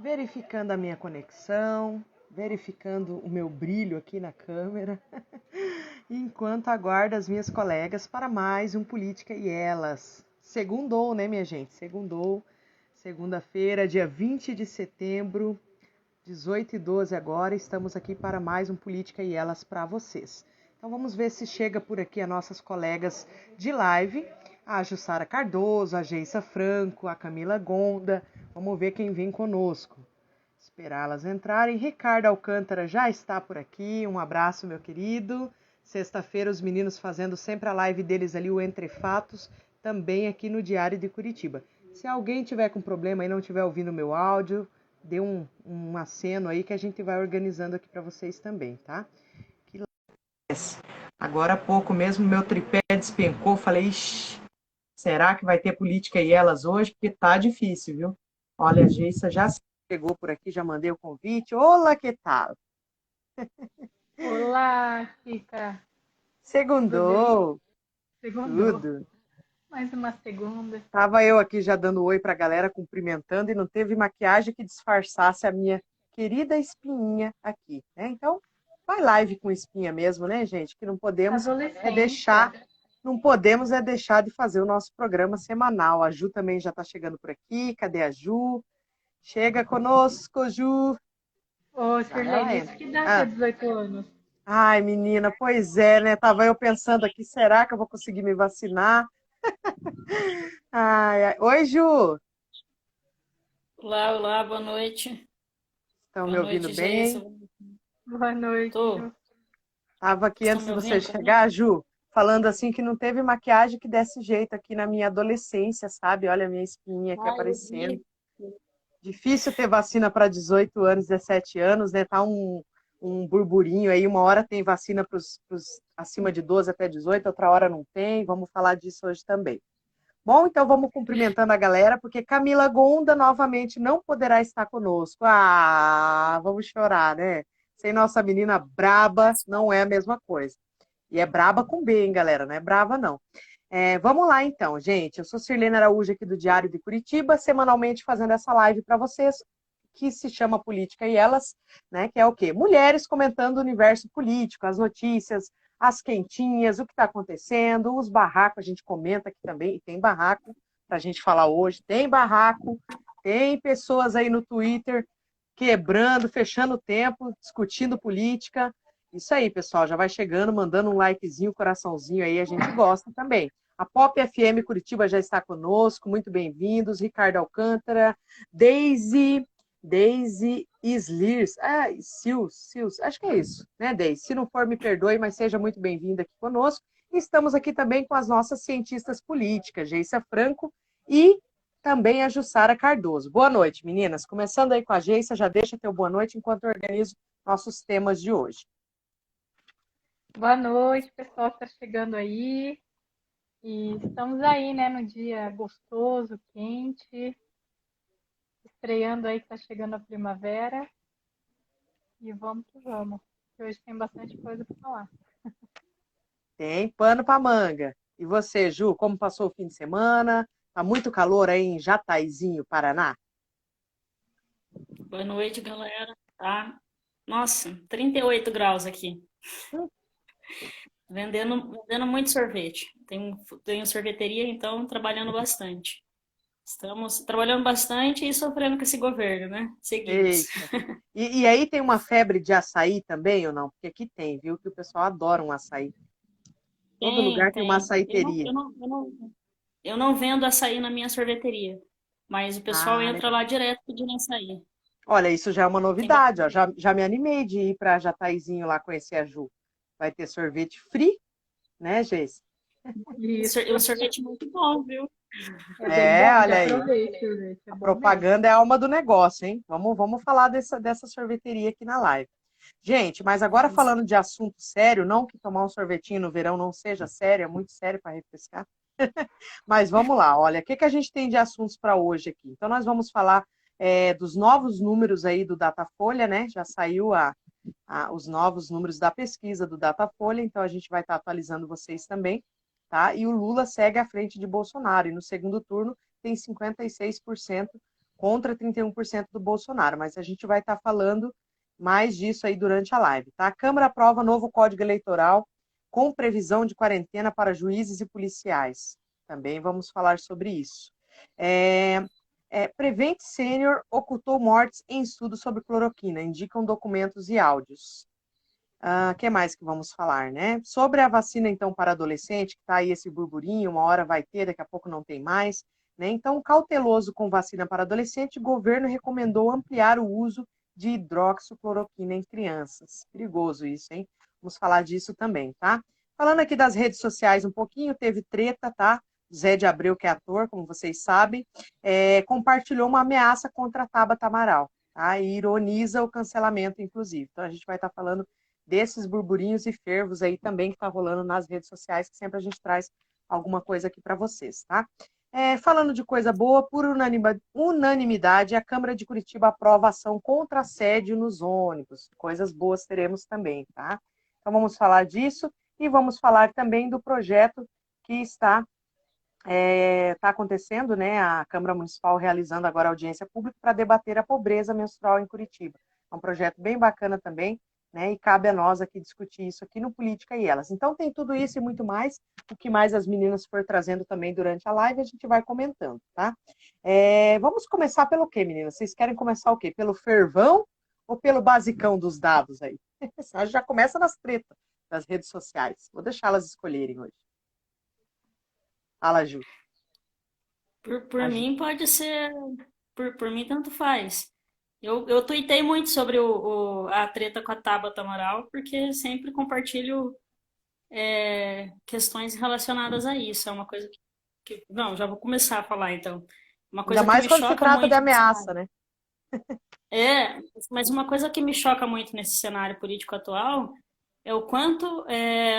verificando a minha conexão, verificando o meu brilho aqui na câmera, enquanto aguardo as minhas colegas para mais um Política e Elas. Segundou, né, minha gente? Segundou. Segunda-feira, dia 20 de setembro, 18h12 agora, estamos aqui para mais um Política e Elas para vocês. Então vamos ver se chega por aqui as nossas colegas de live, a Jussara Cardoso, a Geissa Franco, a Camila Gonda. Vamos ver quem vem conosco. Esperá-las entrarem. Ricardo Alcântara já está por aqui. Um abraço, meu querido. Sexta-feira os meninos fazendo sempre a live deles ali, o Entre Fatos, também aqui no Diário de Curitiba. Se alguém tiver com problema e não estiver ouvindo o meu áudio, dê um aceno aí que a gente vai organizando aqui para vocês também, tá? Agora há pouco mesmo meu tripé despencou, falei, ixi, será que vai ter Política e Elas hoje? Porque tá difícil, viu? Olha, a Geissa já chegou por aqui, já mandei o convite. Olá, que tal? Olá, Kika. Segundou. Segundou. Tudo. Mais uma segunda. Tava eu aqui já dando oi pra galera, cumprimentando, e não teve maquiagem que disfarçasse a minha querida espinha aqui, né? Então, vai live com espinha mesmo, né, gente? Que não podemos deixar de fazer o nosso programa semanal. A Ju também já tá chegando por aqui. Cadê a Ju? Chega conosco, Ju. Ô, Sirlene, isso que dá ter 18 anos. Ai, menina, pois é, né? Tava eu pensando aqui, será que eu vou conseguir me vacinar? Ai, ai. Oi, Ju. Olá, olá, boa noite. Estão me Boa ouvindo noite, bem? Geisa. Boa noite. Tô. Tava aqui Estão antes me de você ouvindo chegar, também? Ju, falando assim que não teve maquiagem que desse jeito aqui na minha adolescência, sabe? Olha a minha espinha aqui Ah, eu aparecendo. vi. Difícil ter vacina para 18 anos, 17 anos, né? Tá um burburinho aí. Uma hora tem vacina para os acima de 12 até 18, outra hora não tem. Vamos falar disso hoje também. Bom, então vamos cumprimentando a galera, porque Camila Gonda novamente não poderá estar conosco. Ah, vamos chorar, né? Sem nossa menina braba, não é a mesma coisa. E é braba com B, hein, galera? Não é brava, não. Vamos lá, então, gente. Eu sou Sirlene Araújo, aqui do Diário de Curitiba, semanalmente fazendo essa live para vocês, que se chama Política e Elas, né? Que é o quê? Mulheres comentando o universo político, as notícias, as quentinhas, o que está acontecendo, os barracos, a gente comenta aqui também, e tem barraco para a gente falar hoje, tem barraco, tem pessoas aí no Twitter quebrando, fechando o tempo, discutindo política. Isso aí, pessoal, já vai chegando, mandando um likezinho, coraçãozinho aí, a gente gosta também. A Pop FM Curitiba já está conosco, muito bem-vindos. Ricardo Alcântara, Daisy Slirs, Sils, acho que é isso, né, Daisy? Se não for, me perdoe, mas seja muito bem-vinda aqui conosco. E estamos aqui também com as nossas cientistas políticas, Geissa Franco e também a Jussara Cardoso. Boa noite, meninas. Começando aí com a Geissa, já deixa teu boa noite enquanto eu organizo nossos temas de hoje. Boa noite, pessoal que está chegando aí. E estamos aí, né, no dia gostoso, quente, estreando aí que está chegando a primavera. E vamos que vamos, que hoje tem bastante coisa para falar. Tem pano para manga. E você, Ju, como passou o fim de semana? Tá muito calor aí em Jataizinho, Paraná? Boa noite, galera. Tá? Nossa, 38 graus aqui. Vendendo muito sorvete. Tenho sorveteria, então trabalhando bastante. Estamos trabalhando bastante e sofrendo com esse governo, né? Seguimos. Eita. E aí tem uma febre de açaí também ou não? Porque aqui tem, viu? Que o pessoal adora um açaí. Todo lugar tem uma Tem. açaiteria. Eu não vendo açaí na minha sorveteria, mas o pessoal Ah, entra legal. lá direto pedindo açaí. Olha, isso já é uma Tem novidade, ó. Já me animei de ir para Jataizinho lá conhecer a Ju. Vai ter sorvete free, né, Geis? Isso. o sorvete é muito bom, viu? É bem bom, Olha já aí. provei esse sorvete, é A bom mesmo. propaganda é a alma do negócio, hein? Vamos falar dessa sorveteria aqui na live. Gente, mas agora falando de assunto sério, não que tomar um sorvetinho no verão não seja sério, é muito sério para refrescar. Mas vamos lá, olha, o que a gente tem de assuntos para hoje aqui? Então, nós vamos falar dos novos números aí do Datafolha, né? Já saiu os novos números da pesquisa do Datafolha, então a gente vai estar atualizando vocês também, tá? E o Lula segue à frente de Bolsonaro, e no segundo turno tem 56% contra 31% do Bolsonaro, mas a gente vai estar falando mais disso aí durante a live, tá? A Câmara aprova novo Código Eleitoral com previsão de quarentena para juízes e policiais. Também vamos falar sobre isso. Prevent Senior ocultou mortes em estudo sobre cloroquina, indicam documentos e áudios. Que mais que vamos falar, né? Sobre a vacina, então, para adolescente, que está aí esse burburinho, uma hora vai ter, daqui a pouco não tem mais, né? Então, cauteloso com vacina para adolescente, o governo recomendou ampliar o uso de hidroxicloroquina em crianças. Perigoso isso, hein? Vamos falar disso também, tá? Falando aqui das redes sociais um pouquinho, teve treta, tá? Zé de Abreu, que é ator, como vocês sabem, compartilhou uma ameaça contra a Tabata Amaral, tá? E ironiza o cancelamento, inclusive. Então, a gente vai estar falando desses burburinhos e fervos aí também que está rolando nas redes sociais, que sempre a gente traz alguma coisa aqui para vocês, tá? Falando de coisa boa, por unanimidade, a Câmara de Curitiba aprova ação contra assédio nos ônibus. Coisas boas teremos também, tá? Então vamos falar disso e vamos falar também do projeto que está acontecendo, né? A Câmara Municipal realizando agora audiência pública para debater a pobreza menstrual em Curitiba. É um projeto bem bacana também, né? E cabe a nós aqui discutir isso aqui no Política e Elas. Então tem tudo isso e muito mais. O que mais as meninas for trazendo também durante a live, a gente vai comentando, tá? Vamos começar pelo quê, meninas? Vocês querem começar o quê? Pelo fervão ou pelo basicão dos dados aí? A gente já começa nas tretas das redes sociais. Vou deixar elas escolherem hoje. Fala, Ju. Por mim pode ser, por mim tanto faz. Eu tuitei muito sobre a treta com a Tabata Amaral, porque sempre compartilho questões relacionadas a isso. É uma coisa não, já vou começar a falar então. Uma coisa Ainda mais que me quando se choca trata muito de ameaça, né? Mas uma coisa que me choca muito nesse cenário político atual é o quanto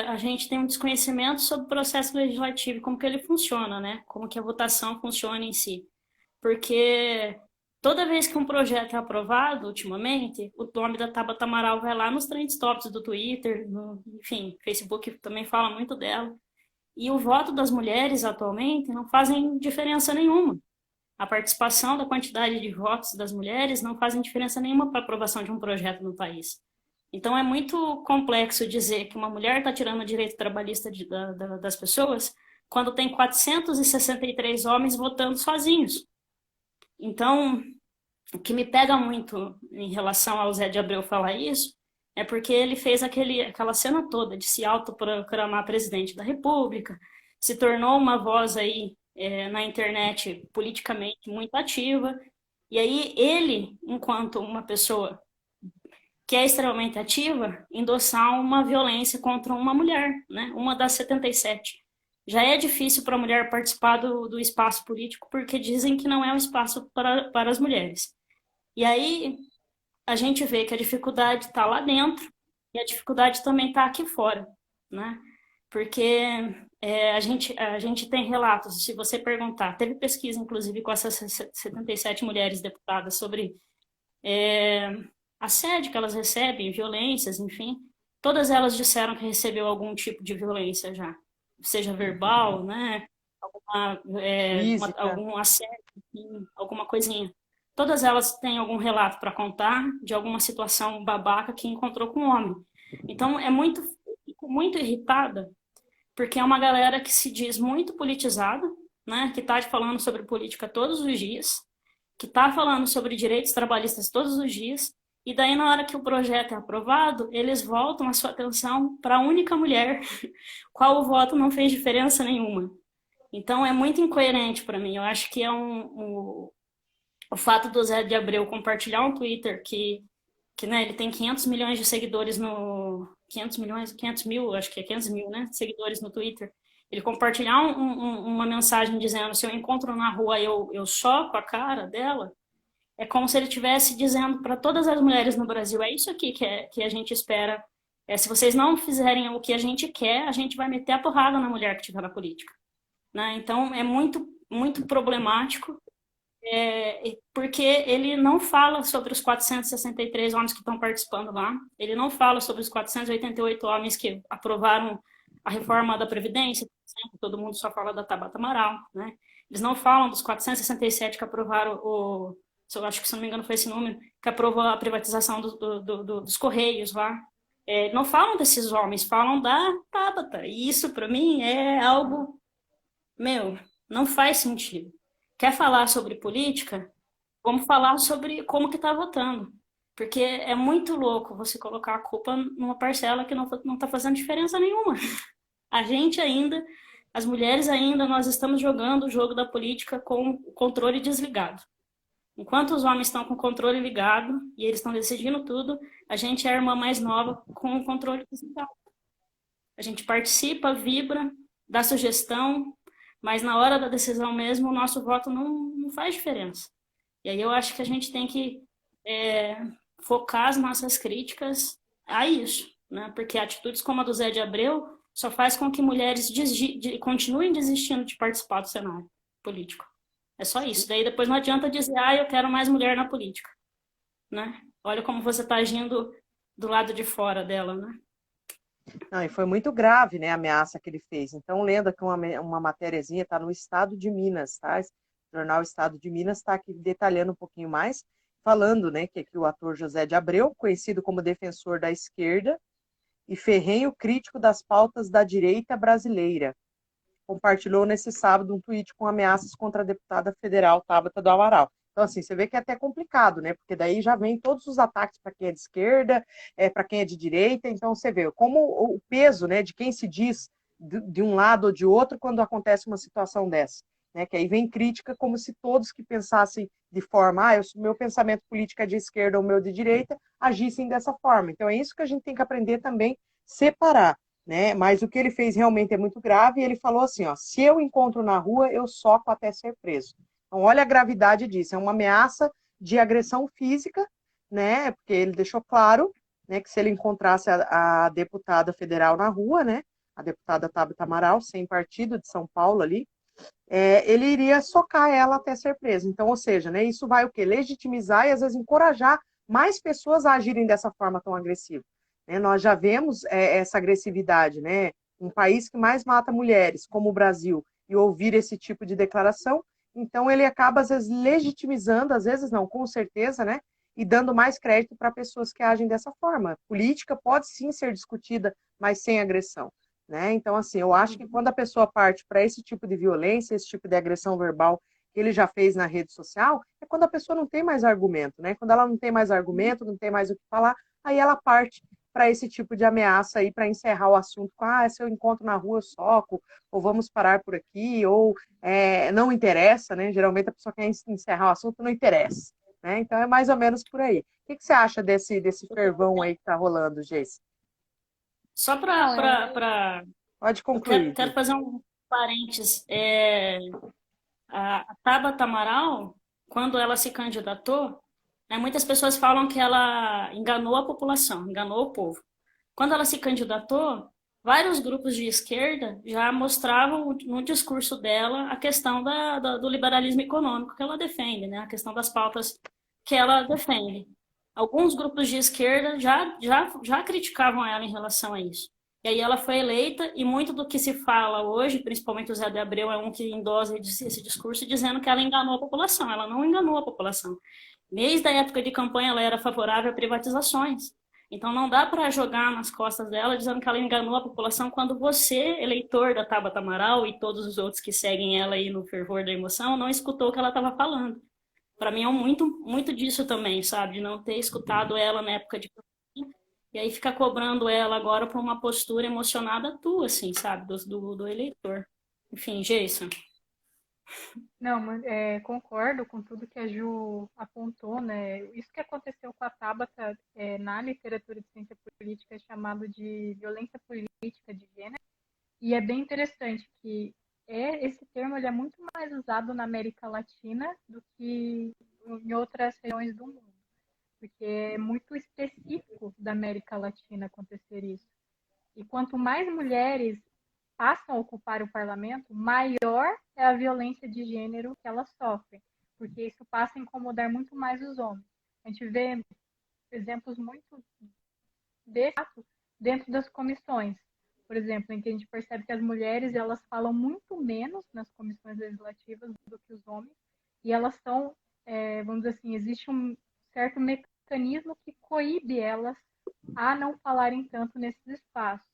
a gente tem um desconhecimento sobre o processo legislativo, como que ele funciona, né? Como que a votação funciona em si. Porque toda vez que um projeto é aprovado, ultimamente, o nome da Tabata Amaral vai lá nos trend topics do Twitter, enfim, Facebook também fala muito dela. E o voto das mulheres atualmente não fazem diferença nenhuma. A participação da quantidade de votos das mulheres não fazem diferença nenhuma para a aprovação de um projeto no país. Então, é muito complexo dizer que uma mulher está tirando o direito trabalhista das pessoas quando tem 463 homens votando sozinhos. Então, o que me pega muito em relação ao Zé de Abreu falar isso é porque ele fez aquela cena toda de se autoproclamar presidente da República, se tornou uma voz aí na internet politicamente muito ativa, e aí ele, enquanto uma pessoa que é extremamente ativa, endossar uma violência contra uma mulher, né? Uma das 77. Já é difícil para a mulher participar do espaço político porque dizem que não é um espaço para as mulheres. E aí a gente vê que a dificuldade está lá dentro e a dificuldade também está aqui fora, né? Porque a gente tem relatos, se você perguntar, teve pesquisa inclusive com essas 77 mulheres deputadas sobre assédio que elas recebem, violências, enfim, todas elas disseram que recebeu algum tipo de violência já, seja verbal, né, algum assédio, enfim, alguma coisinha. Todas elas têm algum relato para contar de alguma situação babaca que encontrou com um homem. Então, fico muito irritada, porque é uma galera que se diz muito politizada, né, que está falando sobre política todos os dias, que está falando sobre direitos trabalhistas todos os dias, e daí na hora que o projeto é aprovado, eles voltam a sua atenção para a única mulher, qual o voto não fez diferença nenhuma. Então é muito incoerente para mim. Eu acho que é o fato do Zé de Abreu compartilhar um Twitter que né, ele tem 500 milhões de seguidores no... 500 mil, acho que é 500 mil, né, seguidores no Twitter. Ele compartilhar uma mensagem dizendo se eu encontro na rua eu choco a cara dela, é como se ele estivesse dizendo para todas as mulheres no Brasil, é isso aqui que a gente espera. Se vocês não fizerem o que a gente quer, a gente vai meter a porrada na mulher que estiver na política. Né? Então, é muito, muito problemático, porque ele não fala sobre os 463 homens que estão participando lá, ele não fala sobre os 488 homens que aprovaram a reforma da Previdência, todo mundo só fala da Tabata Amaral, né? Eles não falam dos 467 que aprovaram eu acho que, se não me engano, foi esse número, que aprovou a privatização dos Correios lá. Não falam desses homens, falam da Tabata. E isso, para mim, é algo, meu, não faz sentido. Quer falar sobre política? Vamos falar sobre como que está votando. Porque é muito louco você colocar a culpa numa parcela que não está fazendo diferença nenhuma. A gente ainda, as mulheres ainda, nós estamos jogando o jogo da política com o controle desligado. Enquanto os homens estão com o controle ligado e eles estão decidindo tudo, a gente é a irmã mais nova com o controle desligado. A gente participa, vibra, dá sugestão, mas na hora da decisão mesmo, o nosso voto não faz diferença. E aí eu acho que a gente tem que focar as nossas críticas a isso, né? Porque atitudes como a do Zé de Abreu só faz com que mulheres continuem desistindo de participar do cenário político. É só isso. Daí depois não adianta dizer, eu quero mais mulher na política, né? Olha como você está agindo do lado de fora dela, né? Não, e foi muito grave, né, a ameaça que ele fez. Então, lendo aqui uma matériazinha, está no Estado de Minas, tá? O jornal Estado de Minas está aqui detalhando um pouquinho mais, falando, né, que o ator José de Abreu, conhecido como defensor da esquerda e ferrenho crítico das pautas da direita brasileira, compartilhou nesse sábado um tweet com ameaças contra a deputada federal Tabata do Amaral. Então, assim, você vê que é até complicado, né? Porque daí já vem todos os ataques para quem é de esquerda, para quem é de direita. Então, você vê como o peso, né, de quem se diz de um lado ou de outro quando acontece uma situação dessa. Né? Que aí vem crítica como se todos que pensassem de forma, meu pensamento político é de esquerda ou meu de direita, agissem dessa forma. Então, é isso que a gente tem que aprender também, separar. Né? Mas o que ele fez realmente é muito grave, e ele falou assim, se eu encontro na rua, eu soco até ser preso. Então, olha a gravidade disso, é uma ameaça de agressão física, né? Porque ele deixou claro, né, que se ele encontrasse a deputada federal na rua, né, a deputada Tabata Amaral, sem partido, de São Paulo ali, ele iria socar ela até ser preso. Então, ou seja, né, isso vai o quê? Legitimizar e às vezes encorajar mais pessoas a agirem dessa forma tão agressiva. Né? Nós já vemos essa agressividade, né? Um país que mais mata mulheres, como o Brasil, e ouvir esse tipo de declaração, então ele acaba, às vezes, legitimizando, às vezes não, com certeza, né? E dando mais crédito para pessoas que agem dessa forma. Política pode sim ser discutida, mas sem agressão. Né? Então, assim, eu acho que quando a pessoa parte para esse tipo de violência, esse tipo de agressão verbal que ele já fez na rede social, é quando a pessoa não tem mais argumento, né? Quando ela não tem mais argumento, não tem mais o que falar, aí ela parte para esse tipo de ameaça aí, para encerrar o assunto com, se eu encontro na rua, eu soco, ou vamos parar por aqui, ou não interessa, né? Geralmente a pessoa quer encerrar o assunto, não interessa. Né? Então é mais ou menos por aí. O que você acha desse fervão aí que está rolando, Geice? Só para Pode eu concluir. quero fazer um parênteses. A Tabata Amaral, quando ela se candidatou, né, muitas pessoas falam que ela enganou a população, enganou o povo. Quando ela se candidatou, vários grupos de esquerda já mostravam no discurso dela a questão do liberalismo econômico que ela defende, né, a questão das pautas que ela defende. Alguns grupos de esquerda já criticavam ela em relação a isso. E aí ela foi eleita, e muito do que se fala hoje, principalmente o Zé de Abreu é um que endossa esse discurso, dizendo que ela enganou a população. Ela não enganou a população. Desde a época de campanha, ela era favorável a privatizações. Então não dá para jogar nas costas dela dizendo que ela enganou a população quando você, eleitor da Tabata Amaral, e todos os outros que seguem ela aí no fervor da emoção, não escutou o que ela estava falando. Para mim é muito disso também, sabe? De não ter escutado ela na época de campanha, e aí ficar cobrando ela agora por uma postura emocionada tua, assim, sabe? Do eleitor. Enfim, Jason. Não, concordo com tudo que a Ju apontou, né? Isso que aconteceu com a Tabata na literatura de ciência política é chamado de violência política de gênero, e é bem interessante que esse termo ele é muito mais usado na América Latina do que em outras regiões do mundo, porque é muito específico da América Latina acontecer isso. E quanto mais mulheres passam a ocupar o parlamento, maior é a violência de gênero que elas sofrem, porque isso passa a incomodar muito mais os homens. A gente vê exemplos muito dentro das comissões, por exemplo, em que a gente percebe que as mulheres elas falam muito menos nas comissões legislativas do que os homens, e elas são vamos dizer assim, existe um certo mecanismo que coíbe elas a não falarem tanto nesses espaços.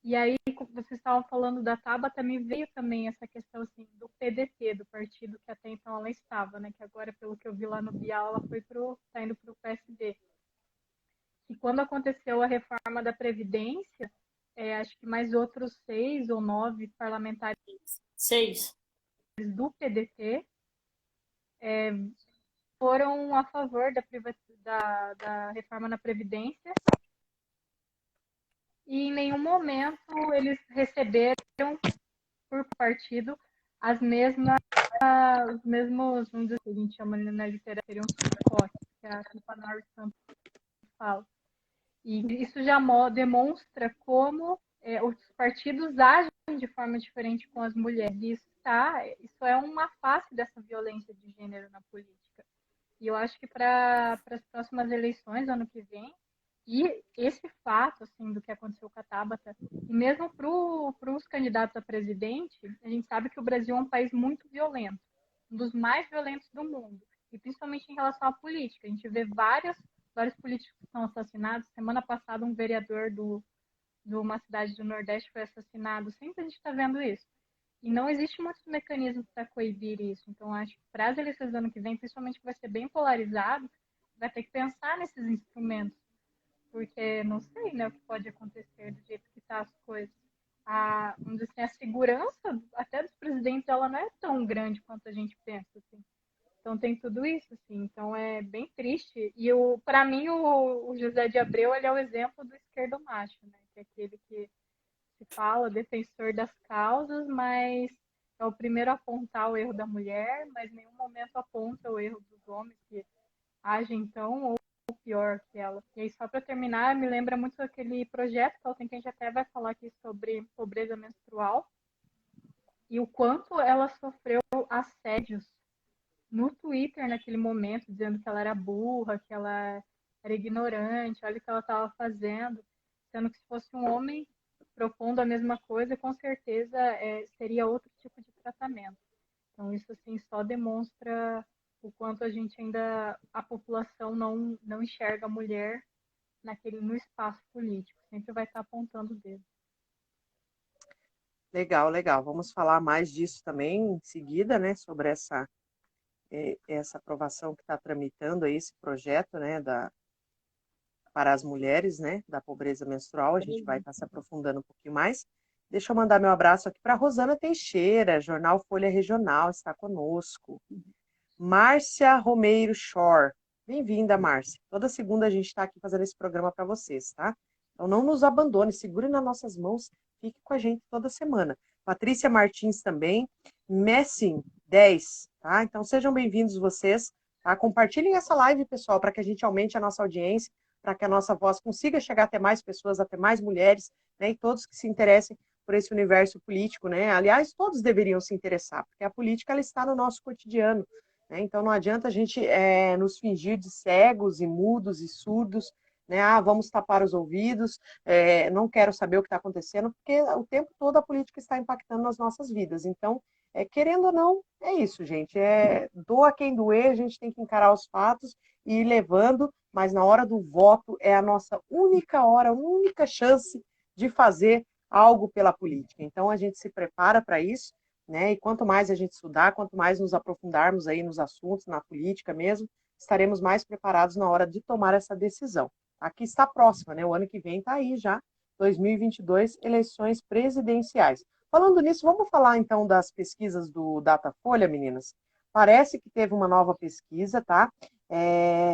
E aí, como vocês estavam falando da Tabata, me veio também essa questão assim, do PDT, do partido que até então ela estava, né? Que agora, pelo que eu vi lá no Bial, ela está indo para o PSD. E quando aconteceu a reforma da Previdência, acho que mais outros 6 ou 9 parlamentares 6. do PDT foram a favor da reforma na Previdência e em nenhum momento eles receberam por partido os mesmos, vamos dizer, que a gente chama na literatura, seriam suportes, que a Clipa Norris tanto fala. E isso já demonstra como os partidos agem de forma diferente com as mulheres. Isso é uma face dessa violência de gênero na política. E eu acho que para as próximas eleições, ano que vem, e esse fato assim, do que aconteceu com a Tabata, e mesmo para os candidatos a presidente, a gente sabe que o Brasil é um país muito violento, um dos mais violentos do mundo, e principalmente em relação à política. A gente vê vários políticos que são assassinados. Semana passada, um vereador de uma cidade do Nordeste foi assassinado. Sempre a gente está vendo isso. E não existe muitos mecanismos para coibir isso. Então, acho que para as eleições do ano que vem, principalmente que vai ser bem polarizado, vai ter que pensar nesses instrumentos. Porque não sei, né, o que pode acontecer do jeito que estão as coisas. Vamos dizer assim, a segurança até dos presidentes ela não é tão grande quanto a gente pensa. Assim. Então tem tudo isso, assim. Então é bem triste. E para mim o José de Abreu ele é o exemplo do esquerdo macho, né? Que é aquele que se fala defensor das causas, mas é o primeiro a apontar o erro da mulher, mas em nenhum momento aponta o erro dos homens que agem tão ou pior que ela. E aí, só para terminar, me lembra muito aquele projeto que ela tem, que a gente até vai falar aqui sobre pobreza menstrual e o quanto ela sofreu assédios no Twitter naquele momento, dizendo que ela era burra, que ela era ignorante, olha o que ela estava fazendo, sendo que se fosse um homem propondo a mesma coisa, com certeza seria outro tipo de tratamento. Então isso assim só demonstra o quanto a população não enxerga a mulher no espaço político, sempre vai estar apontando o dedo. Legal, legal. Vamos falar mais disso também em seguida, né, sobre essa aprovação que está tramitando aí, esse projeto, né, para as mulheres, né, da pobreza menstrual. A gente vai estar se aprofundando um pouquinho mais. Deixa eu mandar meu abraço aqui para Rosana Teixeira, Jornal Folha Regional, está conosco. Márcia Romeiro Shore. Bem-vinda, Márcia. Toda segunda a gente está aqui fazendo esse programa para vocês, tá? Então não nos abandone, segure nas nossas mãos, fique com a gente toda semana. Patrícia Martins também, Messing 10, tá? Então sejam bem-vindos vocês, tá? Compartilhem essa live, pessoal, para que a gente aumente a nossa audiência, para que a nossa voz consiga chegar até mais pessoas, até mais mulheres, né? E todos que se interessem por esse universo político, né? Aliás, todos deveriam se interessar, porque a política ela está no nosso cotidiano, né? Então não adianta a gente nos fingir de cegos e mudos e surdos, né? Vamos tapar os ouvidos, não quero saber o que está acontecendo, porque o tempo todo a política está impactando nas nossas vidas. Então, querendo ou não, é isso, gente. Doa quem doer, a gente tem que encarar os fatos e ir levando, mas na hora do voto é a nossa única hora, única chance de fazer algo pela política. Então, a gente se prepara para isso, né? E quanto mais a gente estudar, quanto mais nos aprofundarmos aí nos assuntos, na política mesmo, estaremos mais preparados na hora de tomar essa decisão. Aqui está próxima, né? O ano que vem está aí já, 2022, eleições presidenciais. Falando nisso, vamos falar então das pesquisas do Datafolha, meninas? Parece que teve uma nova pesquisa, tá?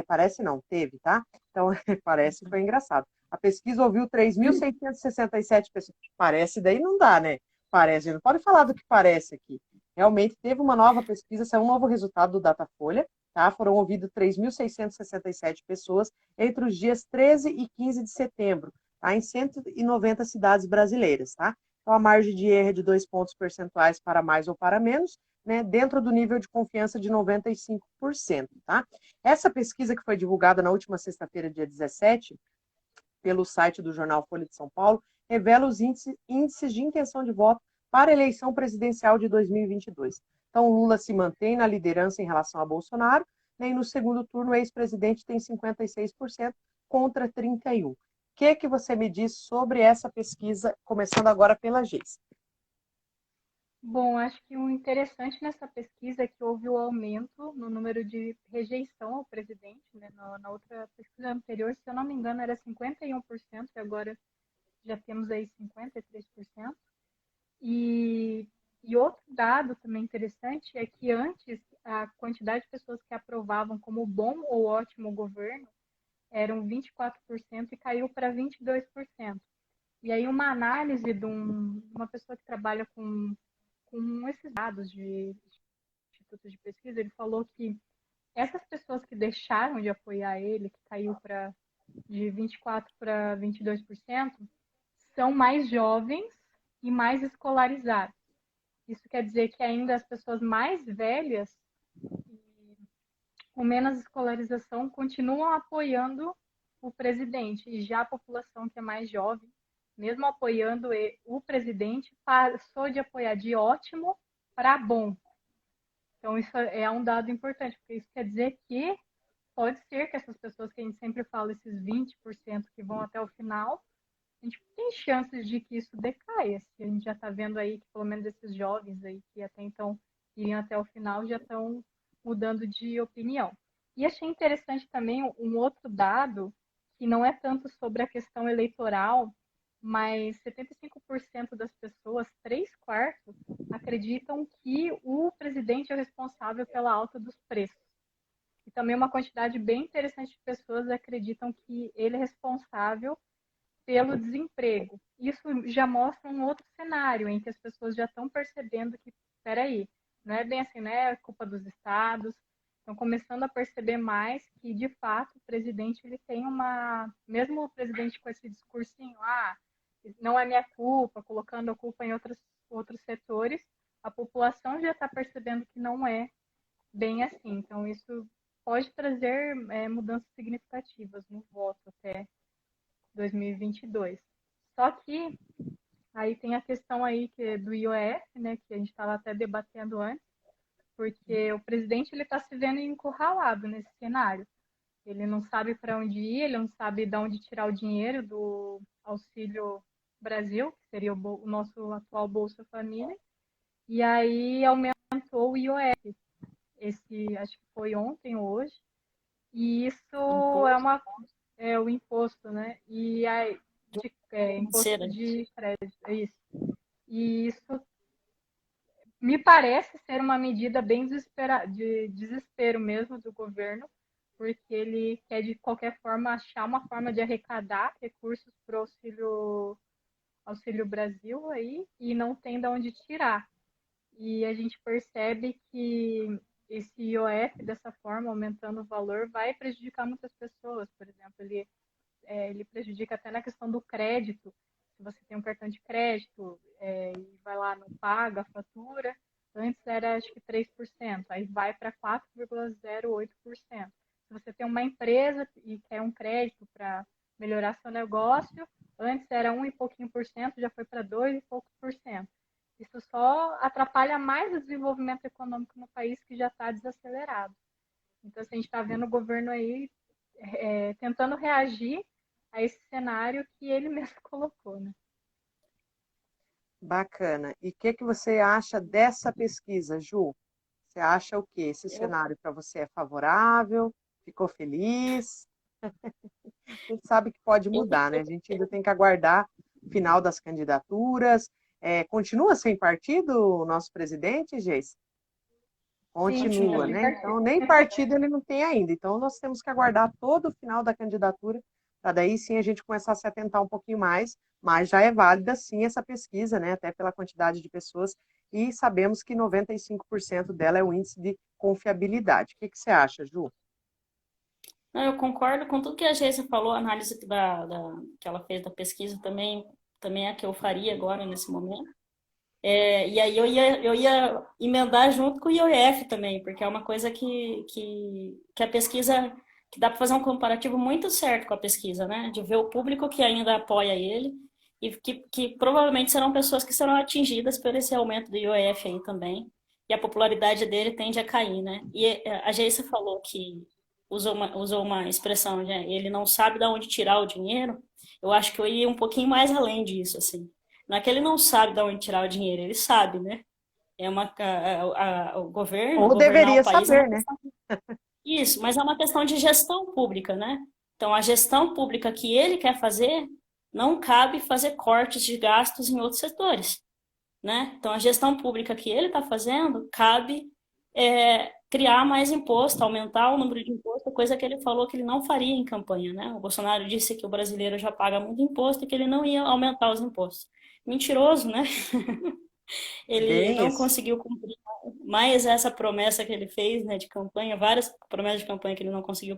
Parece não, teve, tá? Então, parece que foi engraçado. A pesquisa ouviu 3.667 pessoas. Parece, daí não dá, né? Parece, não pode falar do que parece aqui. Realmente teve uma nova pesquisa, saiu um novo resultado do Datafolha, tá? Foram ouvidas 3.667 pessoas entre os dias 13 e 15 de setembro, tá? Em 190 cidades brasileiras, tá? Então a margem de erro é de 2 pontos percentuais para mais ou para menos, né? Dentro do nível de confiança de 95%, tá? Essa pesquisa que foi divulgada na última sexta-feira, dia 17, pelo site do jornal Folha de São Paulo, revela os índices de intenção de voto para a eleição presidencial de 2022. Então, Lula se mantém na liderança em relação a Bolsonaro, né? E no segundo turno, o ex-presidente tem 56% contra 31%. O que você me diz sobre essa pesquisa, começando agora pela Geis? Bom, acho que o interessante nessa pesquisa é que houve o aumento no número de rejeição ao presidente, né? Na outra pesquisa anterior, se eu não me engano, era 51%, e agora já temos aí 53%. E outro dado também interessante é que antes a quantidade de pessoas que aprovavam como bom ou ótimo governo eram 24% e caiu para 22%. E aí uma análise de uma pessoa que trabalha com esses dados de institutos de pesquisa, ele falou que essas pessoas que deixaram de apoiar ele, que caiu de 24% para 22%, são mais jovens e mais escolarizados. Isso quer dizer que ainda as pessoas mais velhas e com menos escolarização continuam apoiando o presidente, e já a população que é mais jovem, mesmo apoiando o presidente, passou de apoiar de ótimo para bom. Então, isso é um dado importante, porque isso quer dizer que pode ser que essas pessoas que a gente sempre fala, esses 20% que vão até o final, a gente tem chances de que isso decaia. Se a gente já está vendo aí que pelo menos esses jovens aí que até então iriam até o final já estão mudando de opinião. E achei interessante também um outro dado, que não é tanto sobre a questão eleitoral, mas 75% das pessoas, 3/4, acreditam que o presidente é o responsável pela alta dos preços. E também uma quantidade bem interessante de pessoas acreditam que ele é responsável pelo desemprego. Isso já mostra um outro cenário, em que as pessoas já estão percebendo que, peraí, não é bem assim, não é culpa dos estados. Estão começando a perceber mais que, de fato, o presidente ele tem mesmo o presidente com esse discursinho, não é minha culpa, colocando a culpa em outros setores, a população já está percebendo que não é bem assim. Então, isso pode trazer mudanças significativas no voto até 2022. Só que aí tem a questão aí do IOF, né, que a gente estava até debatendo antes, porque o presidente ele está se vendo encurralado nesse cenário. Ele não sabe para onde ir, ele não sabe de onde tirar o dinheiro do Auxílio Brasil, que seria o nosso atual Bolsa Família, e aí aumentou o IOF. Acho que foi ontem ou hoje, e isso é o imposto, né? E aí, imposto de crédito, é isso. E isso me parece ser uma medida bem de desespero mesmo do governo, porque ele quer de qualquer forma achar uma forma de arrecadar recursos para o Auxílio Brasil aí, e não tem de onde tirar. E a gente percebe que esse IOF, dessa forma, aumentando o valor, vai prejudicar muitas pessoas. Por exemplo, ele prejudica até na questão do crédito. Se você tem um cartão de crédito e vai lá, não paga a fatura, antes era acho que 3%, aí vai para 4,08%. Se você tem uma empresa e quer um crédito para melhorar seu negócio, antes era 1 e pouquinho por cento, já foi para 2 e poucos por cento. Isso só atrapalha mais o desenvolvimento econômico no país, que já está desacelerado. Então, a gente está vendo o governo aí tentando reagir a esse cenário que ele mesmo colocou, né? Bacana. E o que você acha dessa pesquisa, Ju? Você acha o quê? Esse cenário para você é favorável? Ficou feliz? A gente sabe que pode mudar, né? A gente ainda tem que aguardar o final das candidaturas. Continua sem partido o nosso presidente, Geis? Continua, sim, né? Então, nem partido ele não tem ainda. Então, nós temos que aguardar todo o final da candidatura para daí sim a gente começar a se atentar um pouquinho mais, mas já é válida sim essa pesquisa, né? Até pela quantidade de pessoas, e sabemos que 95% dela é o índice de confiabilidade. O que você acha, Ju? Eu concordo com tudo que a Geisa falou, a análise que ela fez da pesquisa também é a que eu faria agora, nesse momento. E aí eu ia emendar junto com o IOF também, porque é uma coisa que a pesquisa, que dá para fazer um comparativo muito certo com a pesquisa, né? De ver o público que ainda apoia ele e que provavelmente serão pessoas que serão atingidas por esse aumento do IOF aí também. e a popularidade dele tende a cair, né? E a Geisa falou que usou uma expressão, né? Ele não sabe de onde tirar o dinheiro. Eu acho que eu iria um pouquinho mais além disso, assim. Não é que ele não sabe de onde tirar o dinheiro, ele sabe, né? É o governo, Ou governar deveria o país é uma saber, né? questão. Isso, mas é uma questão de gestão pública, né? Então, a gestão pública que ele quer fazer, não cabe fazer cortes de gastos em outros setores, né? Então, a gestão pública que ele está fazendo, cabe criar mais imposto, aumentar o número de imposto, coisa que ele falou que ele não faria em campanha, né? O Bolsonaro disse que o brasileiro já paga muito imposto e que ele não ia aumentar os impostos. Mentiroso, né? Ele Bem não isso. conseguiu cumprir mais essa promessa que ele fez, né, de campanha, várias promessas de campanha que ele não conseguiu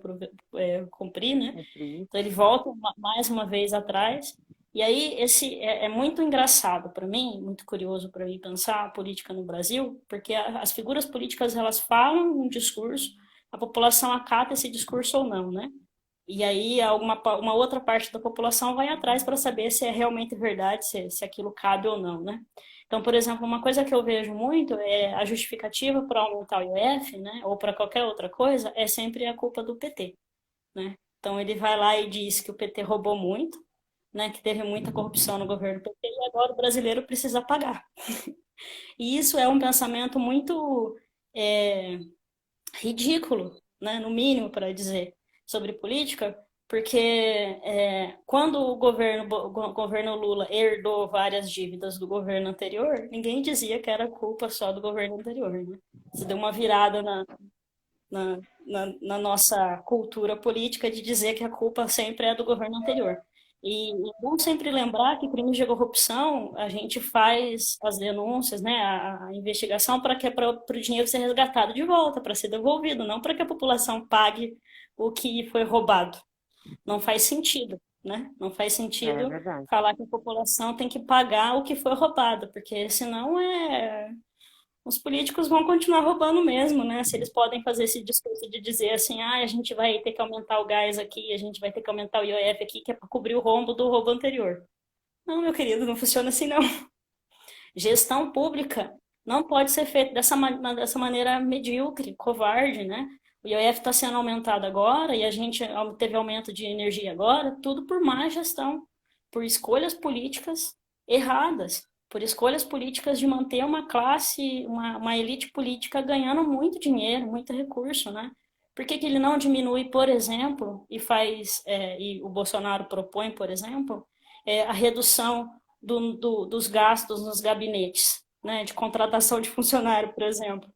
cumprir, né? Então ele volta mais uma vez atrás. E aí esse é muito engraçado para mim, muito curioso para mim pensar a política no Brasil, porque as figuras políticas elas falam um discurso, a população acata esse discurso ou não, né? E aí uma outra parte da população vai atrás para saber se é realmente verdade, se aquilo cabe ou não, né? Então, por exemplo, uma coisa que eu vejo muito é a justificativa para aumentar o IOF, né, ou para qualquer outra coisa, é sempre a culpa do PT, né? Então ele vai lá e diz que o PT roubou muito, né, que teve muita corrupção no governo PT e agora o brasileiro precisa pagar. E isso é um pensamento muito é, ridículo, né, no mínimo para dizer, sobre política, porque quando o governo Lula herdou várias dívidas do governo anterior, ninguém dizia que era culpa só do governo anterior, né? Isso deu uma virada na nossa cultura política de dizer que a culpa sempre é do governo anterior. E é bom sempre lembrar que crimes de corrupção, a gente faz as denúncias, né, a investigação para que é para o dinheiro ser resgatado de volta, para ser devolvido, não para que a população pague o que foi roubado. Não faz sentido, né? Não faz É sentido verdade. falar que a população tem que pagar o que foi roubado, porque senão os políticos vão continuar roubando mesmo, né? Se eles podem fazer esse discurso de dizer assim, a gente vai ter que aumentar o gás aqui, a gente vai ter que aumentar o IOF aqui, que é para cobrir o rombo do roubo anterior. Não, meu querido, não funciona assim, não. Gestão pública não pode ser feita dessa maneira medíocre, covarde, né? O IOF está sendo aumentado agora e a gente teve aumento de energia agora, tudo por má gestão, por escolhas políticas erradas, por escolhas políticas de manter uma classe, uma elite política ganhando muito dinheiro, muito recurso, né? Por que ele não diminui, por exemplo, e o Bolsonaro propõe, por exemplo, a redução dos gastos nos gabinetes, né, de contratação de funcionário, por exemplo,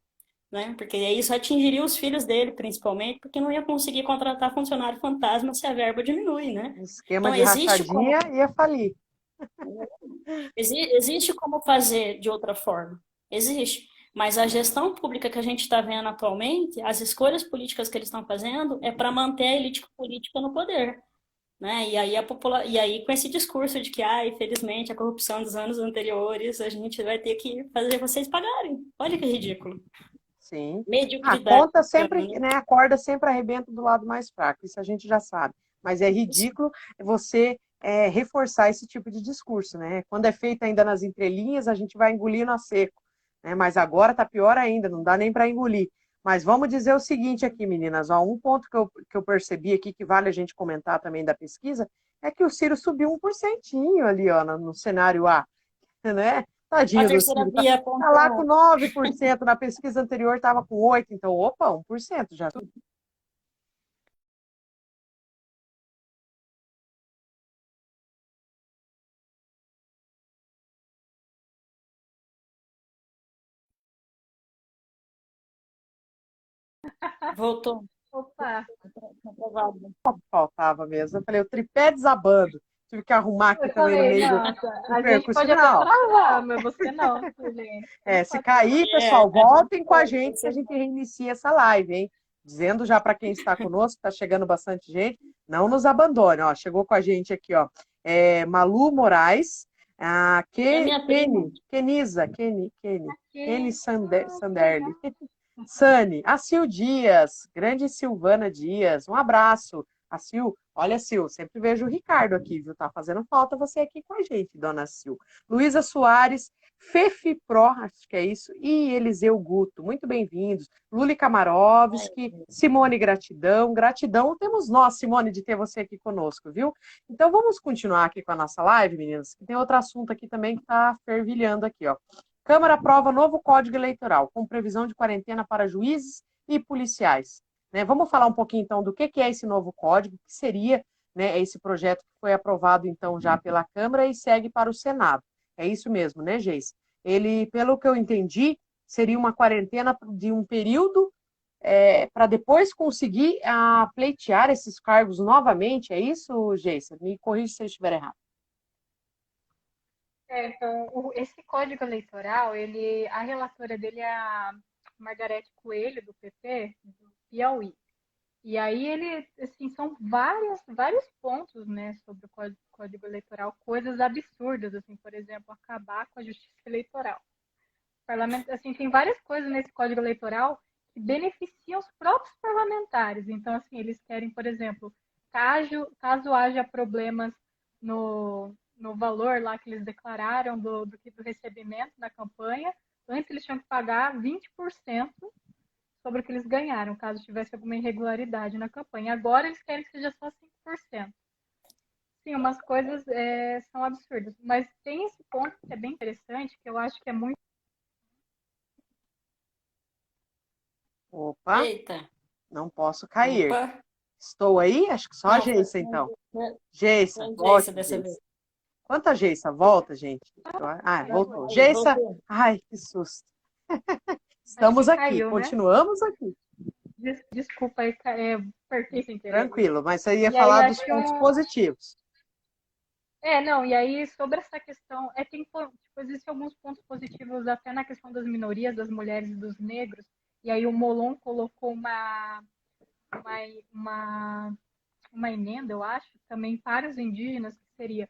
né, porque isso atingiria os filhos dele, principalmente, porque não ia conseguir contratar funcionário fantasma se a verba diminui, né? Esquema Então, de rachadinha ia falir. existe como fazer de outra forma, existe, mas a gestão pública que a gente está vendo atualmente, as escolhas políticas que eles estão fazendo é para manter a elite política no poder, né? E aí com esse discurso de que, infelizmente, a corrupção dos anos anteriores, a gente vai ter que fazer vocês pagarem. Olha que ridículo. Sim. A Mediocridade. conta sempre, né? A corda sempre arrebenta do lado mais fraco, isso a gente já sabe. Mas é ridículo você reforçar esse tipo de discurso, né? Quando é feito ainda nas entrelinhas, a gente vai engolindo a seco, né? Mas agora está pior ainda, não dá nem para engolir. Mas vamos dizer o seguinte aqui, meninas, ó, um ponto que eu percebi aqui que vale a gente comentar também da pesquisa é que o Ciro subiu 1% ali, ó, no cenário A, né? A Tadinho do terceira Ciro, via tá lá com apontou. 9%, na pesquisa anterior estava com 8%, então, opa, 1% já. Voltou. Opa, Aprovado. Faltava mesmo. Eu falei, o tripé desabando. Tive que arrumar aqui eu também no falei, meio nossa, do a gente percurso. pode até Não, travar, mas você não, Helene. se cair, pessoal, A gente voltem com a pode, gente que a gente reinicia essa live, hein? Dizendo já para quem está conosco, está chegando bastante gente, não nos abandone. Ó, chegou com a gente aqui, ó, Malu Moraes, a é minha prima. Kenny Aqui, Sanderli. Sani, a Sil Dias, grande Silvana Dias, um abraço. A Sil Olha, Sil, sempre vejo o Ricardo aqui, viu? Tá fazendo falta você aqui com a gente, dona Sil. Luísa Soares, Fefi Pro, acho que é isso, e Eliseu Guto, muito bem-vindos. Luli Kamarovski, Simone Gratidão. Gratidão temos nós, Simone, de ter você aqui conosco, viu? Então vamos continuar aqui com a nossa live, meninas, que tem outro assunto aqui também que está fervilhando aqui, ó. Câmara aprova novo Código Eleitoral, com previsão de quarentena para juízes e policiais. Né? Vamos falar um pouquinho, então, do que é esse novo código, o que seria, né, esse projeto que foi aprovado, então, já pela Câmara e segue para o Senado. É isso mesmo, né, Geis? Ele, pelo que eu entendi, seria uma quarentena de um período para depois conseguir pleitear esses cargos novamente. É isso, Geis? Me corrija se eu estiver errado. Então, esse código eleitoral, a relatora dele é a Margarete Coelho, do PP, do Piauí. E aí ele, assim, são vários pontos, né, sobre o código eleitoral, coisas absurdas, assim, por exemplo, acabar com a justiça eleitoral. O parlamento, assim, tem várias coisas nesse código eleitoral que beneficiam os próprios parlamentares. Então, assim, eles querem, por exemplo, caso haja problemas no valor lá que eles declararam do recebimento na campanha, antes eles tinham que pagar 20% sobre o que eles ganharam, caso tivesse alguma irregularidade na campanha. Agora eles querem que seja só 5%. Sim, umas coisas são absurdas. Mas tem esse ponto que é bem interessante, que eu acho que é muito... Opa, Eita. não posso cair. Opa. Estou aí? Acho que só a Geissa, então. Geissa, volte, dessa vez. Quanta Geissa? Volta, gente. Voltou. Geissa, Voltou. ai, que susto. Estamos aqui, caiu, né? continuamos aqui. Desculpa, apertei sem querer. Tranquilo, mas você ia E falar aí, dos pontos positivos. Não, e aí sobre essa questão, existem alguns pontos positivos até na questão das minorias, das mulheres e dos negros, e aí o Molon colocou uma emenda, eu acho, também para os indígenas, que seria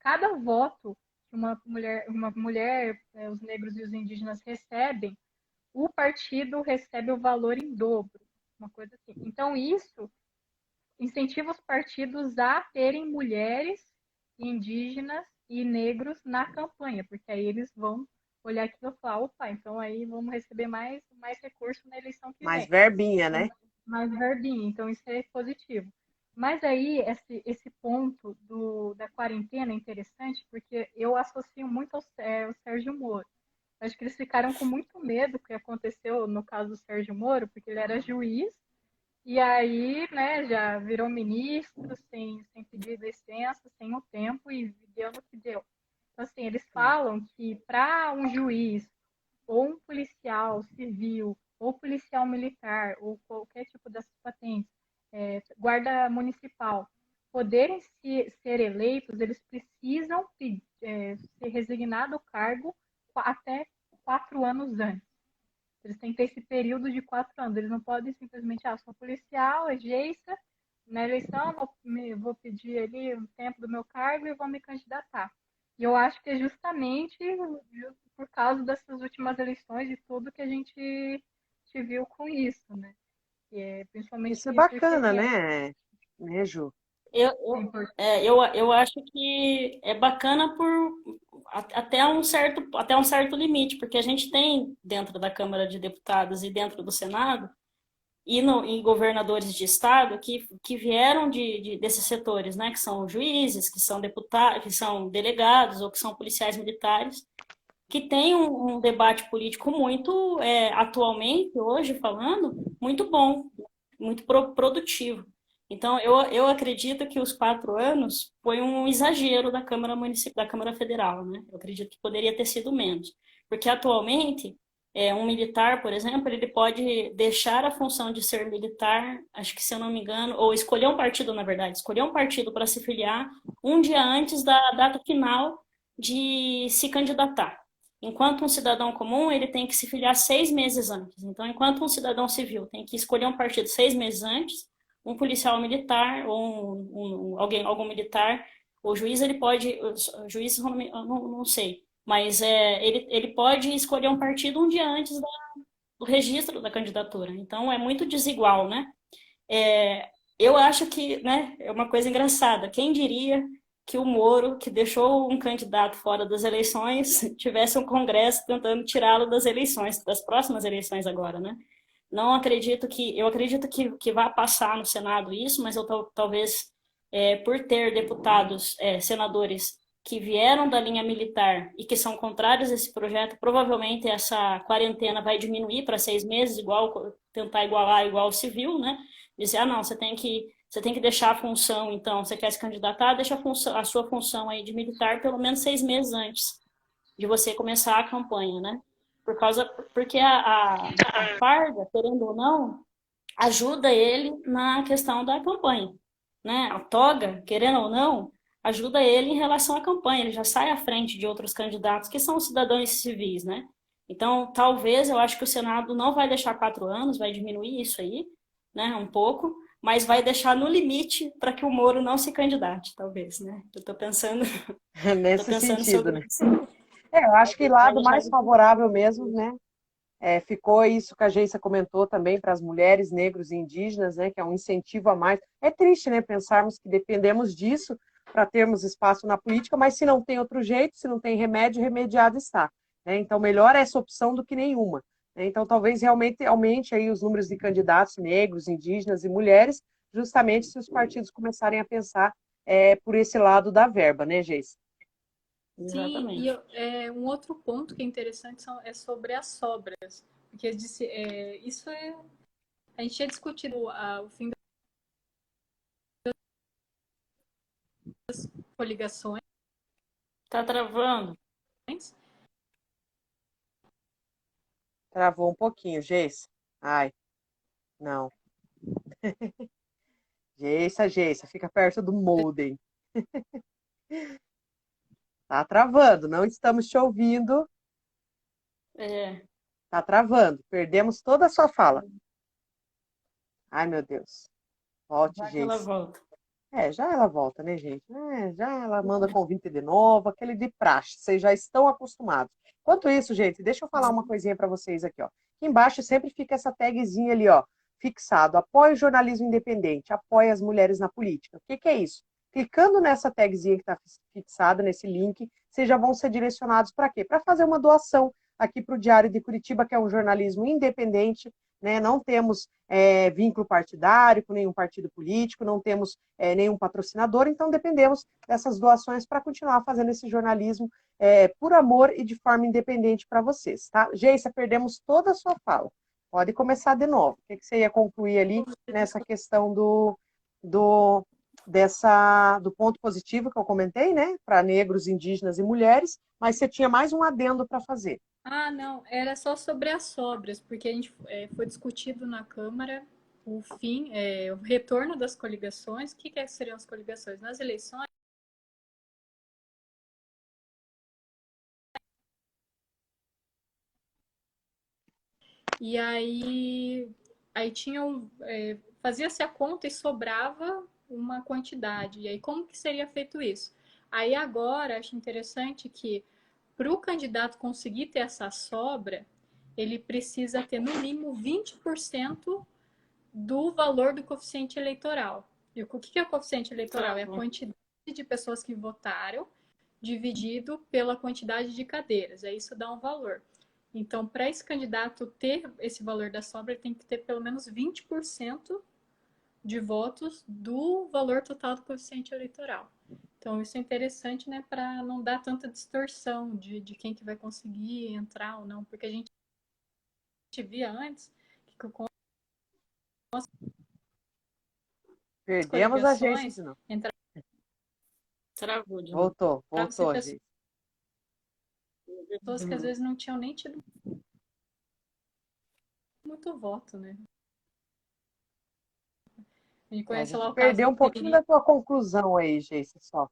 cada voto que uma mulher, os negros e os indígenas recebem, o partido recebe o valor em dobro, uma coisa assim. Então, isso incentiva os partidos a terem mulheres, indígenas e negros na campanha, porque aí eles vão olhar aquilo e falar, opa, então aí vamos receber mais recursos na eleição que Mais vem. verbinha, né? Mais verbinha, então isso é positivo. Mas aí, esse ponto da quarentena é interessante, porque eu associo muito ao Sérgio Moro. Acho que eles ficaram com muito medo do que aconteceu no caso do Sérgio Moro, porque ele era juiz, e aí, né, já virou ministro, sem pedir licença, sem o tempo, e deu no que deu. Então, assim, eles falam que para um juiz, ou um policial civil, ou policial militar, ou qualquer tipo dessas patentes, guarda municipal, poderem ser eleitos, eles precisam ser resignados ao cargo até 4 anos antes. Eles têm que ter esse período de 4 anos. Eles não podem simplesmente, sou policial, Geissa, na eleição vou pedir ali um tempo do meu cargo e vou me candidatar. E eu acho que é justamente por causa dessas últimas eleições e tudo que a gente viu com isso, né? Principalmente Isso é bacana, né, Ju? Eu acho que é bacana até um certo limite, porque a gente tem dentro da Câmara de Deputados e dentro do Senado e em governadores de estado que vieram desses setores, né, que são juízes, que são deputados, que são delegados ou que são policiais militares, que tem um debate político muito, atualmente, hoje falando, muito bom, muito produtivo. Então, eu acredito que os 4 anos foi um exagero da Câmara Municipal, da Câmara Federal, né? Eu acredito que poderia ter sido menos. Porque, atualmente, um militar, por exemplo, ele pode deixar a função de ser militar, acho que, se eu não me engano, ou escolher um partido, na verdade, escolher um partido para se filiar um dia antes da data final de se candidatar. Enquanto um cidadão comum, ele tem que se filiar 6 meses antes. Então, enquanto um cidadão civil tem que escolher um partido 6 meses antes, um policial militar ou algum militar, o juiz, ele pode, o juiz, não sei, mas ele pode escolher um partido um dia antes do registro da candidatura. Então, é muito desigual, né? eu acho que, né, é uma coisa engraçada. Quem diria que o Moro, que deixou um candidato fora das eleições, tivesse um Congresso tentando tirá-lo das eleições, das próximas eleições agora, né? Não acredito que, eu acredito que vai passar no Senado isso, mas eu talvez, por ter deputados, senadores que vieram da linha militar e que são contrários a esse projeto, provavelmente essa quarentena vai diminuir para 6 meses, igual tentar igualar igual o civil, né? Dizer, ah, não, você tem que deixar a função, então, você quer se candidatar, deixa a sua função aí de militar pelo menos 6 meses antes de você começar a campanha, né? Porque a farda, querendo ou não, ajuda ele na questão da campanha, né? A toga, querendo ou não, ajuda ele em relação à campanha. Ele já sai à frente de outros candidatos que são cidadãos civis, né? Então, talvez, eu acho que o Senado não vai deixar 4 anos, vai diminuir isso aí, né, um pouco, mas vai deixar no limite para que o Moro não se candidate, talvez, né? Eu estou pensando, tô Nesse pensando sentido, sobre né? isso. Eu acho que Vai lado deixar. mais favorável mesmo, né? Ficou isso que a Geisa comentou também para as mulheres, negros e indígenas, né? Que é um incentivo a mais. É triste, né? Pensarmos que dependemos disso para termos espaço na política, mas se não tem outro jeito, se não tem remédio, remediado está. Né? Então, melhor essa opção do que nenhuma. Né? Então, talvez realmente aumente aí os números de candidatos negros, indígenas e mulheres, justamente se os partidos começarem a pensar por esse lado da verba, né, Geisa? Sim, e Exatamente. um outro ponto que é interessante é sobre as sobras. Porque a gente tinha discutido o fim das coligações. Tá travando? Travou um pouquinho, Geisa. Ai, não. Geisa, fica perto do modem. Tá travando, não estamos te ouvindo. É, Tá travando, perdemos toda a sua fala. Ai, meu Deus. Volte, já que ela Geisa. volta. Já ela volta, né, gente? Já ela manda convite de novo, aquele de praxe, vocês já estão acostumados. Enquanto isso, gente, deixa eu falar uma coisinha para vocês aqui, ó. Aqui embaixo sempre fica essa tagzinha ali, ó, fixado. Apoie o jornalismo independente, apoie as mulheres na política. O que que é isso? Clicando nessa tagzinha que está fixada, nesse link, vocês já vão ser direcionados para quê? Para fazer uma doação aqui para o Diário de Curitiba, que é um jornalismo independente, né? Não temos vínculo partidário com nenhum partido político, não temos nenhum patrocinador, então dependemos dessas doações para continuar fazendo esse jornalismo por amor e de forma independente para vocês, tá? Geisa, perdemos toda a sua fala. Pode começar de novo. O que você ia concluir ali nessa questão do ponto positivo que eu comentei, né? Para negros, indígenas e mulheres, mas você tinha mais um adendo para fazer. Ah, não, era só sobre as sobras, porque a gente foi discutido na Câmara o retorno das coligações. O que seriam as coligações? Nas eleições, e aí fazia-se a conta e sobrava uma quantidade. E aí, como que seria feito isso? Aí agora, acho interessante que para o candidato conseguir ter essa sobra, ele precisa ter no mínimo 20% do valor do coeficiente eleitoral. E o que é o coeficiente eleitoral? É a quantidade de pessoas que votaram dividido pela quantidade de cadeiras. Aí isso dá um valor. Então, para esse candidato ter esse valor da sobra, ele tem que ter pelo menos 20% de votos do valor total do coeficiente eleitoral. Então, isso é interessante, né, para não dar tanta distorção de quem que vai conseguir entrar ou não, porque a gente via antes que com as Perdemos a agência coligações de novo. Travou de novo. Voltou, gente. Pessoas que às vezes não tinham nem tido muito voto, né? A gente A conhece lá gente o caso perdeu do um pouquinho Pereira. da tua conclusão aí, Geice, só.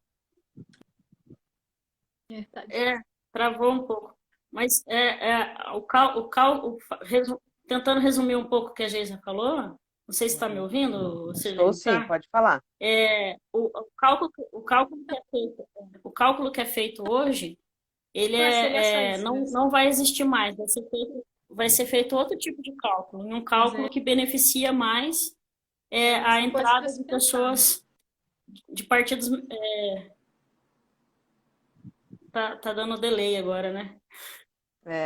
Travou um pouco. Mas tentando resumir um pouco o que a Geisa falou, não sei se está me ouvindo, Estou Sirlene, sim, tá? pode falar. O cálculo que é feito hoje, ele Seria só isso não, mesmo. não vai existir mais. Vai ser feito outro tipo de cálculo, um Mas cálculo que beneficia mais a São coisas para entrada se de pensar, né? pessoas de partidos. Tá dando delay agora, né?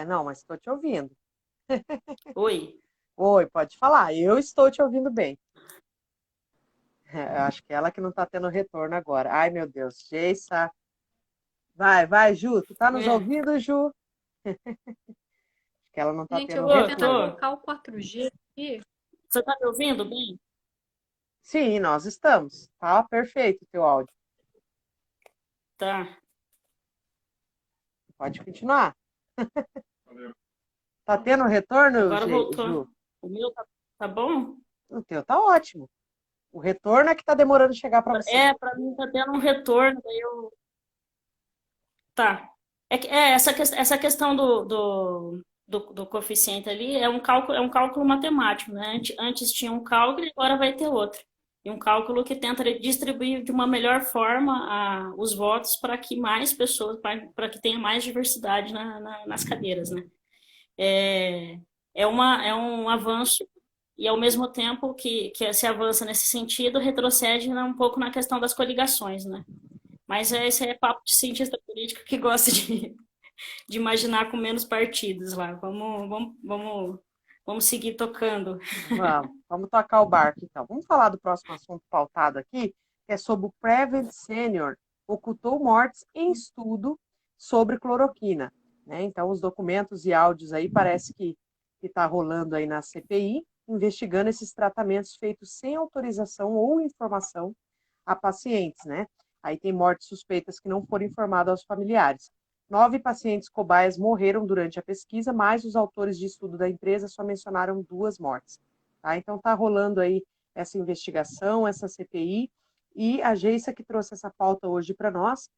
Não, mas estou te ouvindo. Oi. Oi, pode falar. Eu estou te ouvindo bem. Eu acho que ela que não está tendo retorno agora. Ai, meu Deus. Geissa. Vai, Ju. Tu tá nos É. ouvindo, Ju? Acho que ela não está Gente, eu tendo vou Tô, tentar retorno. tô. colocar o 4G aqui. Você tá me ouvindo bem? Sim, nós estamos. Tá perfeito o teu áudio. Tá. Pode continuar. Tá tendo retorno, Agora voltou. Ju? O meu tá bom? O teu tá ótimo. O retorno é que tá demorando chegar para você. Pra mim tá tendo um retorno, daí eu. Tá. Essa questão do coeficiente ali é um cálculo matemático, né? Antes tinha um cálculo e agora vai ter outro. E um cálculo que tenta distribuir de uma melhor forma os votos para que mais pessoas, para que tenha mais diversidade nas cadeiras, né? É, é um avanço e, ao mesmo tempo que se avança nesse sentido, retrocede um pouco na questão das coligações, né? Mas esse é papo de cientista político que gosta de imaginar com menos partidos lá. Vamos seguir tocando. Vamos tocar o barco então. Vamos falar do próximo assunto pautado aqui, que é sobre o Prevent Senior ocultou mortes em estudo sobre cloroquina, né? Então, os documentos e áudios aí parece que está rolando aí na CPI, investigando esses tratamentos feitos sem autorização ou informação a pacientes, né? Aí tem mortes suspeitas que não foram informadas aos familiares. 9 pacientes cobaias morreram durante a pesquisa, mas os autores de estudo da empresa só mencionaram 2 mortes. Tá? Então está rolando aí essa investigação, essa CPI, e a Geissa que trouxe essa pauta hoje para nós,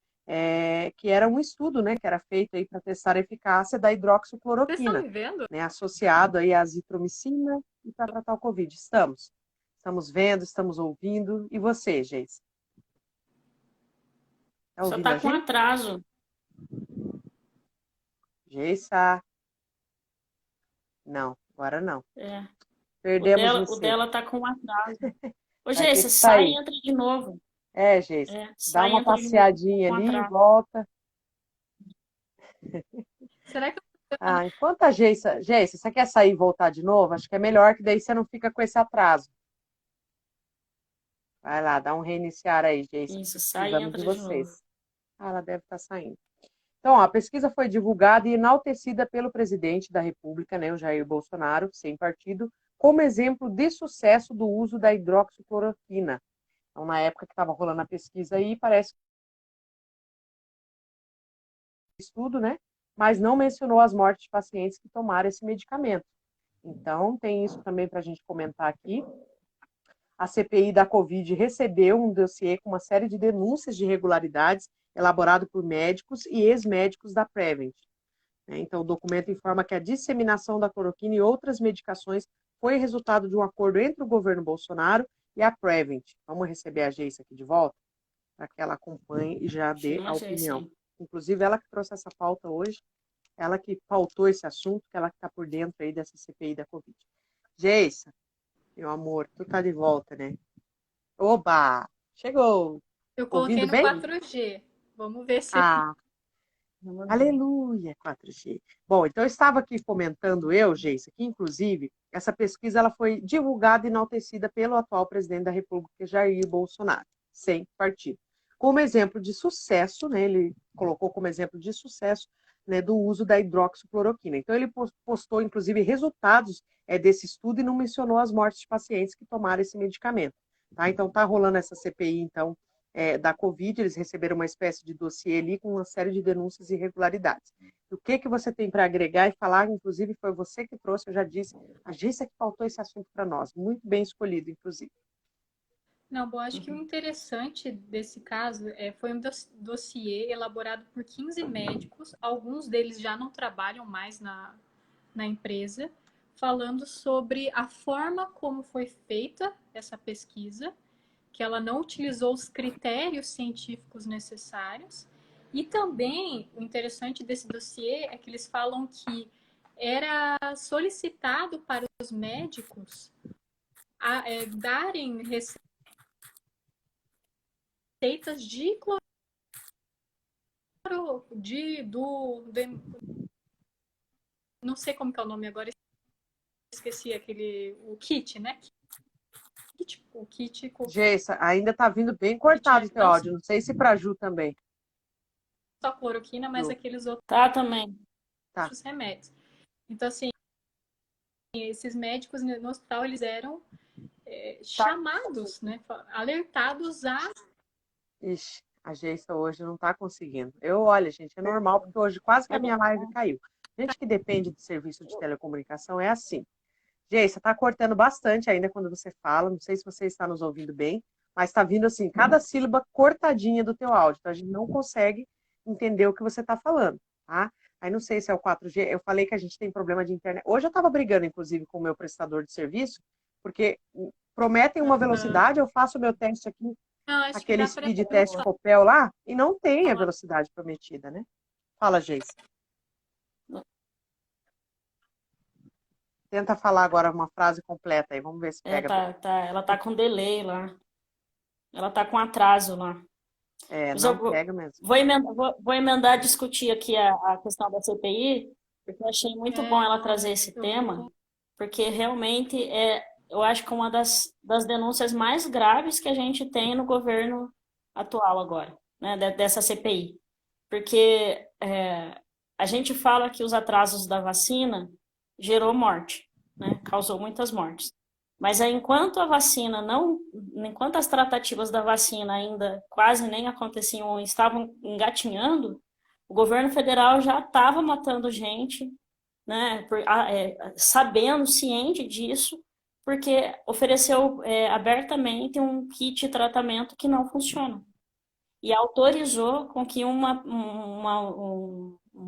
que era um estudo, né, que era feito aí para testar a eficácia da Vocês estão hidroxicloroquina, me vendo? né, associado aí à azitromicina e para tratar o Covid. Estamos vendo, estamos ouvindo. E você, Geissa? Tá Só ouvindo a tá com gente? atraso. Geissa? Não, agora não. É. Perdemos O você. dela tá com atraso. Ô, Vai ter Geissa, que sai e sair. entra de novo. Geissa, dá Sai e uma entra de novo. passeadinha Com ali, atraso. volta. Será que Enquanto a Geissa, você quer sair e voltar de novo? Acho que é melhor que daí você não fica com esse atraso. Vai lá, dá um reiniciar aí, Geissa, que Isso, sai e precisamos de entra de novo. vocês. Ela deve estar saindo. Então, ó, a pesquisa foi divulgada e enaltecida pelo presidente da República, né, o Jair Bolsonaro, sem partido, como exemplo de sucesso do uso da hidroxicloroquina. Então, na época que estava rolando a pesquisa aí, parece que estudo, né? Mas não mencionou as mortes de pacientes que tomaram esse medicamento. Então, tem isso também para a gente comentar aqui. A CPI da Covid recebeu um dossiê com uma série de denúncias de irregularidades elaborado por médicos e ex-médicos da Prevent. Então, o documento informa que a disseminação da cloroquina e outras medicações foi resultado de um acordo entre o governo Bolsonaro e a Prevent. Vamos receber a Geissa aqui de volta, para que ela acompanhe e já dê Chama a a Jéssica opinião. aí. Inclusive, ela que trouxe essa pauta hoje, ela que pautou esse assunto, que ela que está por dentro aí dessa CPI da Covid. Geissa, meu amor, tu tá de volta, né? Oba! Chegou! eu coloquei Ouvindo no bem? 4G? Vamos ver se. Ah, aleluia, 4G. Bom, então eu estava aqui comentando Geissa, que inclusive essa pesquisa ela foi divulgada e enaltecida pelo atual presidente da República, Jair Bolsonaro, sem partido. Como exemplo de sucesso, né, ele colocou como exemplo de sucesso, né, do uso da hidroxicloroquina. Então ele postou, inclusive, resultados desse estudo e não mencionou as mortes de pacientes que tomaram esse medicamento. Tá? Então está rolando essa CPI, então, da Covid, eles receberam uma espécie de dossiê ali com uma série de denúncias e irregularidades. O que você tem para agregar e falar, inclusive foi você que trouxe, eu já disse, a agência que faltou esse assunto para nós, muito bem escolhido, inclusive. Não, bom, acho que o interessante desse caso foi um dossiê elaborado por 15 médicos, alguns deles já não trabalham mais na empresa, falando sobre a forma como foi feita essa pesquisa, que ela não utilizou os critérios científicos necessários. E também, o interessante desse dossiê é que eles falam que era solicitado para os médicos darem receitas de não sei como que é o nome agora, esqueci o kit, né? O kit Geissa, ainda tá vindo bem cortado o teu então, áudio. Não sei se pra Ju também. só cloroquina, mas Ju. aqueles outros Tá também. Tá. remédios. Então, assim, esses médicos no hospital, eles eram chamados, né? Alertados a... Ixi, a Geissa hoje não tá conseguindo. Olha, gente, é normal, porque hoje quase que a minha live caiu. Gente que depende de serviço de telecomunicação é assim. Geissa, tá cortando bastante ainda quando você fala. Não sei se você está nos ouvindo bem, mas tá vindo assim, cada sílaba cortadinha do teu áudio. Então a gente não consegue entender o que você tá falando, tá? Aí não sei se é o 4G. Eu falei que a gente tem problema de internet. Hoje eu tava brigando, inclusive, com o meu prestador de serviço, porque prometem uma velocidade, eu faço o meu teste aqui, Não, acho que aquele dá para speed test Copel lá, e não tem a velocidade prometida, né? Fala, Geissa. Tenta falar agora uma frase completa aí, vamos ver se pega bem. Ela tá com delay lá. Ela tá com atraso lá. Mas eu Não pega mesmo. vou emendar a discutir aqui a questão da CPI, porque eu achei muito bom ela trazer esse tema, porque realmente eu acho que é uma das denúncias mais graves que a gente tem no governo atual agora, né, dessa CPI. Porque a gente fala que os atrasos da vacina gerou morte, né, causou muitas mortes. Mas aí, enquanto as tratativas da vacina ainda quase nem aconteciam, estavam engatinhando, o governo federal já estava matando gente, né, sabendo, ciente disso, porque ofereceu abertamente um kit de tratamento que não funciona. E autorizou com que um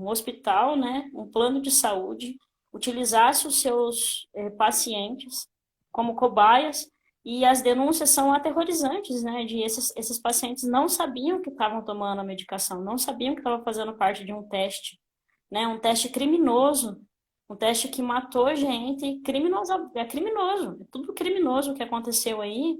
hospital, né, um plano de saúde, utilizasse os seus pacientes como cobaias, e as denúncias são aterrorizantes, né, de esses pacientes não sabiam que estavam tomando a medicação, não sabiam que estavam fazendo parte de um teste, né, um teste criminoso, um teste que matou gente, é criminoso, é tudo criminoso o que aconteceu aí,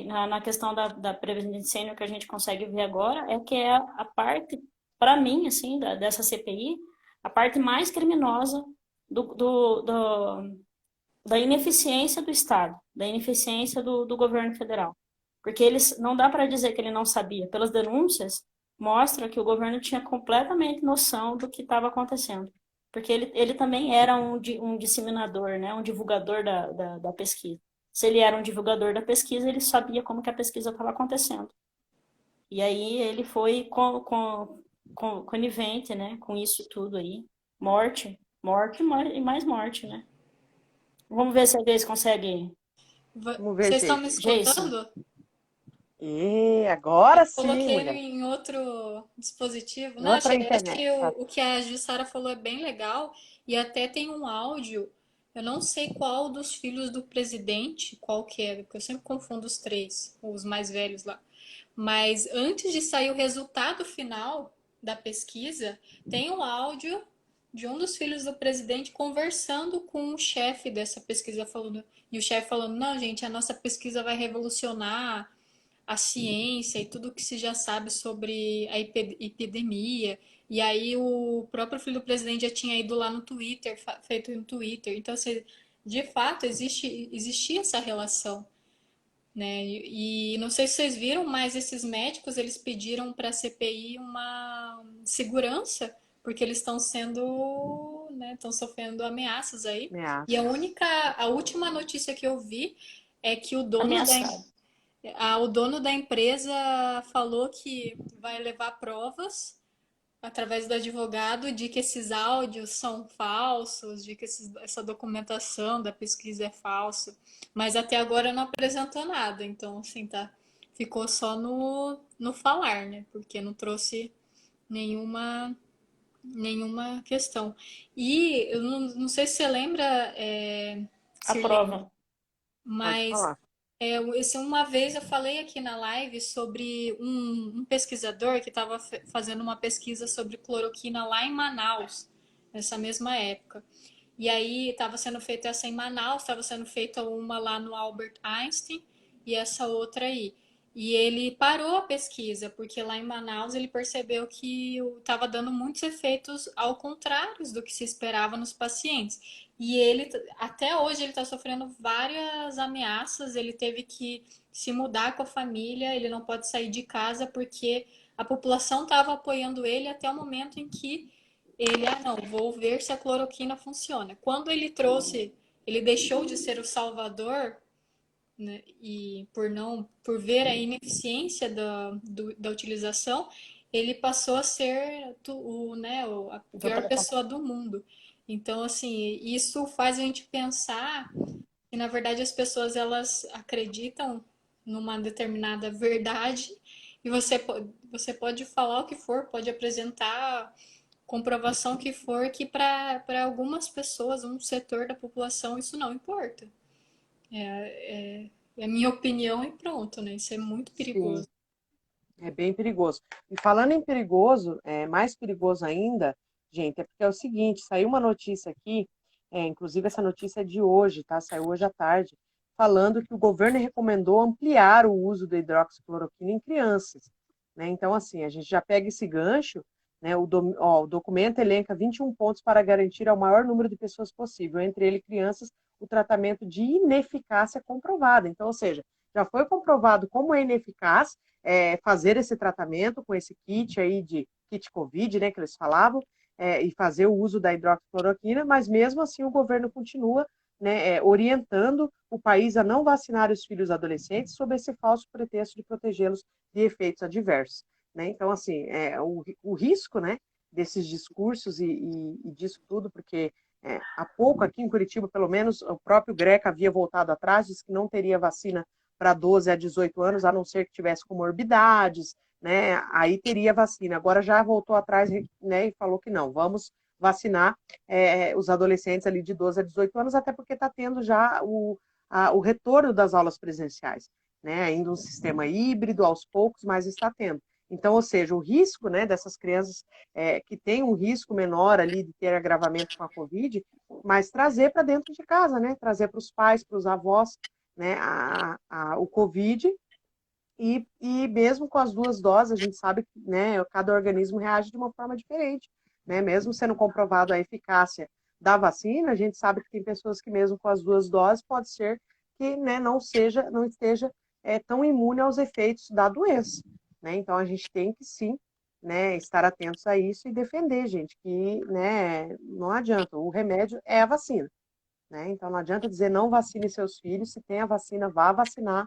na questão da Prevent que a gente consegue ver agora, é que é a parte, para mim, assim, dessa CPI, a parte mais criminosa da ineficiência do Estado, da ineficiência do governo federal. Porque não dá para dizer que ele não sabia. Pelas denúncias, mostra que o governo tinha completamente noção do que estava acontecendo. Porque ele também era um disseminador, né? Um divulgador da pesquisa. Se ele era um divulgador da pesquisa, ele sabia como que a pesquisa estava acontecendo. E aí ele foi conivente, né? Com isso tudo aí. Morte e mais morte, né? Vamos ver se a Grace consegue. Vamos ver, Vocês estão me Jason. escutando? Agora sim, Coloquei ele mulher. em outro dispositivo. Não, Outra acho internet. que Tá. o que a Jussara falou é bem legal. E até tem um áudio. Eu não sei qual dos filhos do presidente, qual que é, porque eu sempre confundo os três, os mais velhos lá. Mas antes de sair o resultado final da pesquisa, tem um áudio de um dos filhos do presidente conversando com o chefe dessa pesquisa, falando, e o chefe falando: não, gente, a nossa pesquisa vai revolucionar a ciência e tudo que se já sabe sobre a epidemia. E aí o próprio filho do presidente já tinha ido lá no Twitter, feito no Twitter. Então, assim, de fato, existia essa relação, né? E não sei se vocês viram, mas esses médicos, eles pediram para a CPI uma segurança, porque eles estão sendo, né, estão sofrendo ameaças aí. E Ameaça. a última notícia que eu vi é que Ameaçado. o dono da empresa falou que vai levar provas através do advogado de que esses áudios são falsos, de que essa documentação da pesquisa é falsa, mas até agora não apresentou nada, então assim tá, ficou só no falar, né? Porque não trouxe nenhuma questão. E eu não sei se você lembra, A Sirlene, prova. Pode mas falar. uma vez eu falei aqui na live sobre um pesquisador que estava fazendo uma pesquisa sobre cloroquina lá em Manaus, nessa mesma época. E aí estava sendo feita essa em Manaus, estava sendo feita uma lá no Albert Einstein e essa outra aí. E ele parou a pesquisa, porque lá em Manaus ele percebeu que estava dando muitos efeitos ao contrário do que se esperava nos pacientes. E ele, até hoje, ele está sofrendo várias ameaças. Ele teve que se mudar com a família, ele não pode sair de casa porque a população estava apoiando ele até o momento em que ele, não, vou ver se a cloroquina funciona. Quando ele trouxe, ele deixou de ser o salvador, né, e por ver a ineficiência da utilização, ele passou a ser a pior pessoa do mundo. Então, assim, isso faz a gente pensar que, na verdade, as pessoas elas acreditam numa determinada verdade e você pode falar o que for, pode apresentar comprovação que for, que para algumas pessoas, um setor da população, isso não importa. É a minha opinião e pronto, né? Isso é muito Sim, perigoso. é bem perigoso. E falando em perigoso, é mais perigoso ainda, gente, é porque é o seguinte, saiu uma notícia aqui, inclusive essa notícia é de hoje, tá? Saiu hoje à tarde, falando que o governo recomendou ampliar o uso da hidroxicloroquina em crianças, né? Então, assim, a gente já pega esse gancho, né? O documento elenca 21 pontos para garantir ao maior número de pessoas possível, entre eles crianças, o tratamento de ineficácia comprovada. Então, ou seja, já foi comprovado como é ineficaz fazer esse tratamento com esse kit aí de kit COVID, né, que eles falavam, e fazer o uso da hidroxicloroquina, mas mesmo assim o governo continua, né, orientando o país a não vacinar os filhos adolescentes sob esse falso pretexto de protegê-los de efeitos adversos. Né? Então, assim, o risco, né, desses discursos e disso tudo, porque há pouco aqui em Curitiba, pelo menos, o próprio Greca havia voltado atrás, disse que não teria vacina para 12 a 18 anos, a não ser que tivesse comorbidades, né? Aí teria vacina. Agora já voltou atrás, né, e falou que não, vamos vacinar os adolescentes ali de 12 a 18 anos, até porque está tendo já o retorno das aulas presenciais, né? Ainda um sistema híbrido aos poucos, mas está tendo. Então, ou seja, o risco, né, dessas crianças que têm um risco menor ali de ter agravamento com a Covid, mas trazer para dentro de casa, né? Trazer para os pais, para os avós, né, o Covid, e mesmo com as duas doses, a gente sabe que, né, cada organismo reage de uma forma diferente, né? Mesmo sendo comprovado a eficácia da vacina, a gente sabe que tem pessoas que mesmo com as duas doses pode ser que, né, não esteja tão imune aos efeitos da doença, né? Então a gente tem que sim, né, estar atentos a isso e defender, gente, que, né, não adianta, o remédio é a vacina. Né? Então não adianta dizer não vacine seus filhos, se tem a vacina, vá vacinar,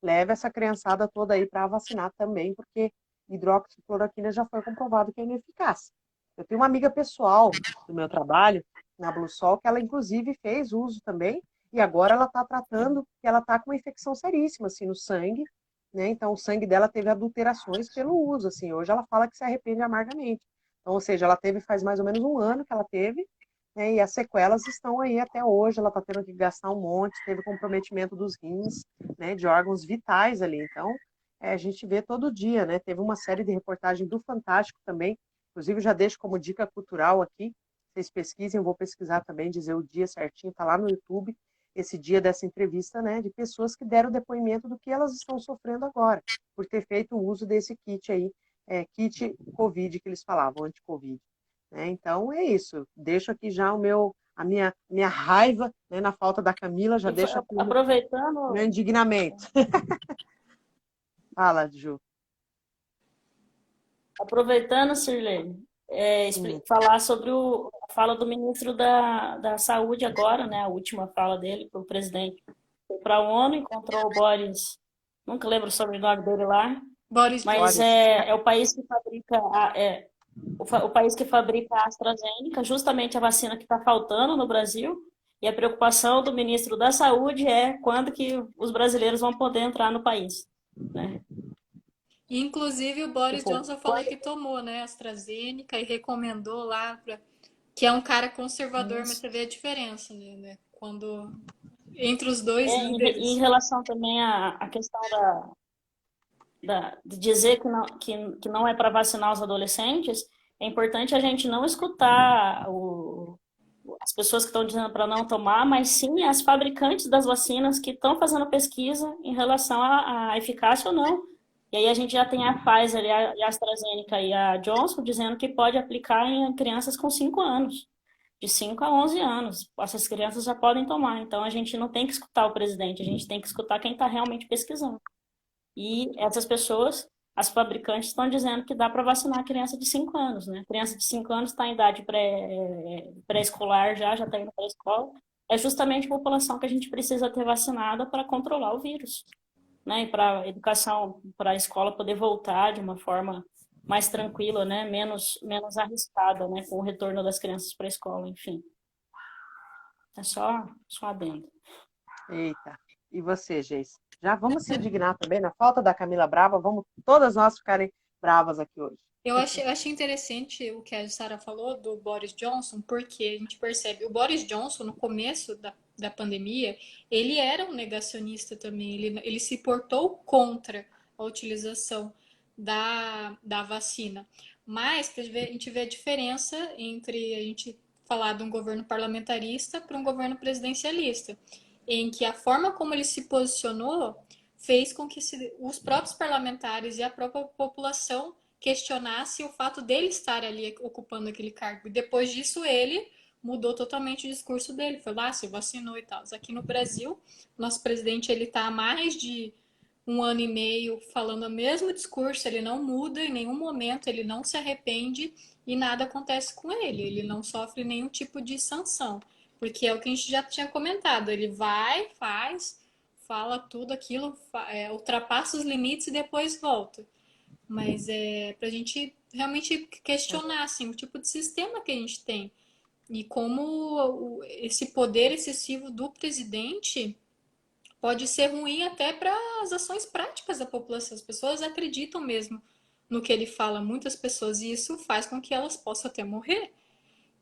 leve essa criançada toda aí para vacinar também, porque hidroxicloroquina já foi comprovado que é ineficaz. Eu tenho uma amiga pessoal do meu trabalho, na Bluesol, que ela inclusive fez uso também, e agora ela está tratando, que ela está com uma infecção seríssima, assim, no sangue, né? Então o sangue dela teve adulterações pelo uso, assim, hoje ela fala que se arrepende amargamente. Então, ou seja, ela teve faz mais ou menos um ano que ela teve, né, e as sequelas estão aí até hoje, ela está tendo que gastar um monte, teve comprometimento dos rins, né, de órgãos vitais ali. Então, a gente vê todo dia, né? Teve uma série de reportagem do Fantástico também, inclusive já deixo como dica cultural aqui, vocês pesquisem, eu vou pesquisar também, dizer o dia certinho, tá lá no YouTube, esse dia dessa entrevista, né, de pessoas que deram depoimento do que elas estão sofrendo agora, por ter feito o uso desse kit aí, kit COVID que eles falavam, anti-Covid. Né? Então é isso. Deixo aqui já a minha raiva, né, na falta da Camila, já E deixo aqui o meu aproveitando, indignamento. Fala, Ju. aproveitando, Sirlene, Hum. falar sobre a fala do ministro da Saúde agora, né? A última fala dele para o presidente. Foi para a ONU, encontrou o Boris, nunca lembro o sobrenome dele lá, Boris mas Johnson. Boris. é o país que fabrica o país que fabrica a AstraZeneca, justamente a vacina que está faltando no Brasil. E a preocupação do ministro da Saúde é quando que os brasileiros vão poder entrar no país, né? Inclusive o Boris Tipo, Johnson falou que tomou, né, AstraZeneca e recomendou lá que é um cara conservador, mas isso. você vê a diferença, né? Quando entre os dois Em líderes. relação também à questão de dizer que não é para vacinar os adolescentes, é importante a gente não escutar as pessoas que estão dizendo para não tomar, mas sim as fabricantes das vacinas que estão fazendo pesquisa em relação à eficácia ou não. E aí a gente já tem a Pfizer, e a AstraZeneca e a Johnson dizendo que pode aplicar em crianças com 5 anos. De 5 a 11 anos. Essas crianças já podem tomar. Então a gente não tem que escutar o presidente, a gente tem que escutar quem está realmente pesquisando. E essas pessoas, as fabricantes, estão dizendo que dá para vacinar a criança de 5 anos, né? A criança de 5 anos está em idade pré-escolar já está indo para a escola. É justamente a população que a gente precisa ter vacinada para controlar o vírus, né? E para a educação, para a escola poder voltar de uma forma mais tranquila, né? Menos arriscada, né? Com o retorno das crianças para a escola, enfim. É só adendo. Eita. E você, Geis? Já vamos se indignar também na falta da Camila Brava, vamos todas nós ficarem bravas aqui hoje. Eu achei interessante o que a Sara falou do Boris Johnson, porque a gente percebe, o Boris Johnson, no começo da pandemia, ele era um negacionista também, ele se portou contra a utilização da vacina. Mas a gente vê a diferença entre a gente falar de um governo parlamentarista para um governo presidencialista, em que a forma como ele se posicionou fez com que os próprios parlamentares e a própria população questionasse o fato dele estar ali ocupando aquele cargo. E depois disso, ele mudou totalmente o discurso dele. Foi lá, se vacinou e tal. Aqui no Brasil, nosso presidente ele está há mais de 1 ano e meio falando o mesmo discurso, ele não muda em nenhum momento, ele não se arrepende e nada acontece com ele. Ele não sofre nenhum tipo de sanção. Porque é o que a gente já tinha comentado. Ele vai, faz, fala tudo aquilo, ultrapassa os limites e depois volta. Mas é pra gente realmente questionar assim, o tipo de sistema que a gente tem e como esse poder excessivo do presidente pode ser ruim até para as ações práticas da população. As pessoas acreditam mesmo no que ele fala, muitas pessoas, e isso faz com que elas possam até morrer.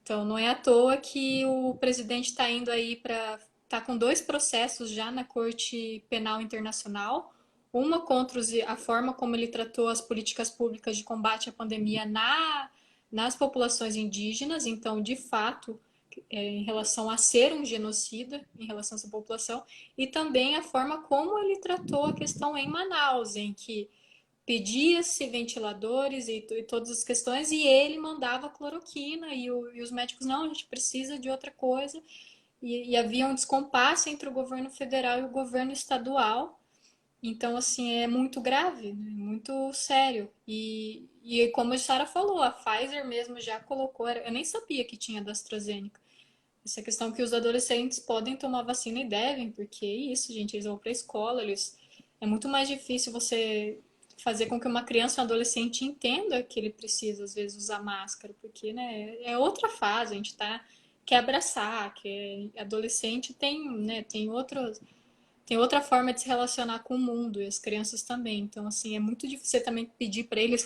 Então não é à toa que o presidente está indo aí para tá com 2 processos já na Corte Penal Internacional, uma contra a forma como ele tratou as políticas públicas de combate à pandemia nas populações indígenas, então, de fato, em relação a ser um genocida em relação a essa população, e também a forma como ele tratou a questão em Manaus, em que pedia-se ventiladores e todas as questões, e ele mandava cloroquina, e os médicos, não, a gente precisa de outra coisa, e havia um descompasso entre o governo federal e o governo estadual. Então, assim, é muito grave, né? Muito sério. E como a Sara falou, a Pfizer mesmo já colocou, eu nem sabia que tinha da AstraZeneca. Essa questão que os adolescentes podem tomar vacina e devem, porque é isso, gente, eles vão para a escola, é muito mais difícil você fazer com que uma criança ou um adolescente entenda que ele precisa, às vezes, usar máscara, porque, né, é outra fase, a gente quer abraçar, adolescente tem outra forma de se relacionar com o mundo, e as crianças também. Então, assim, é muito difícil você também pedir para eles,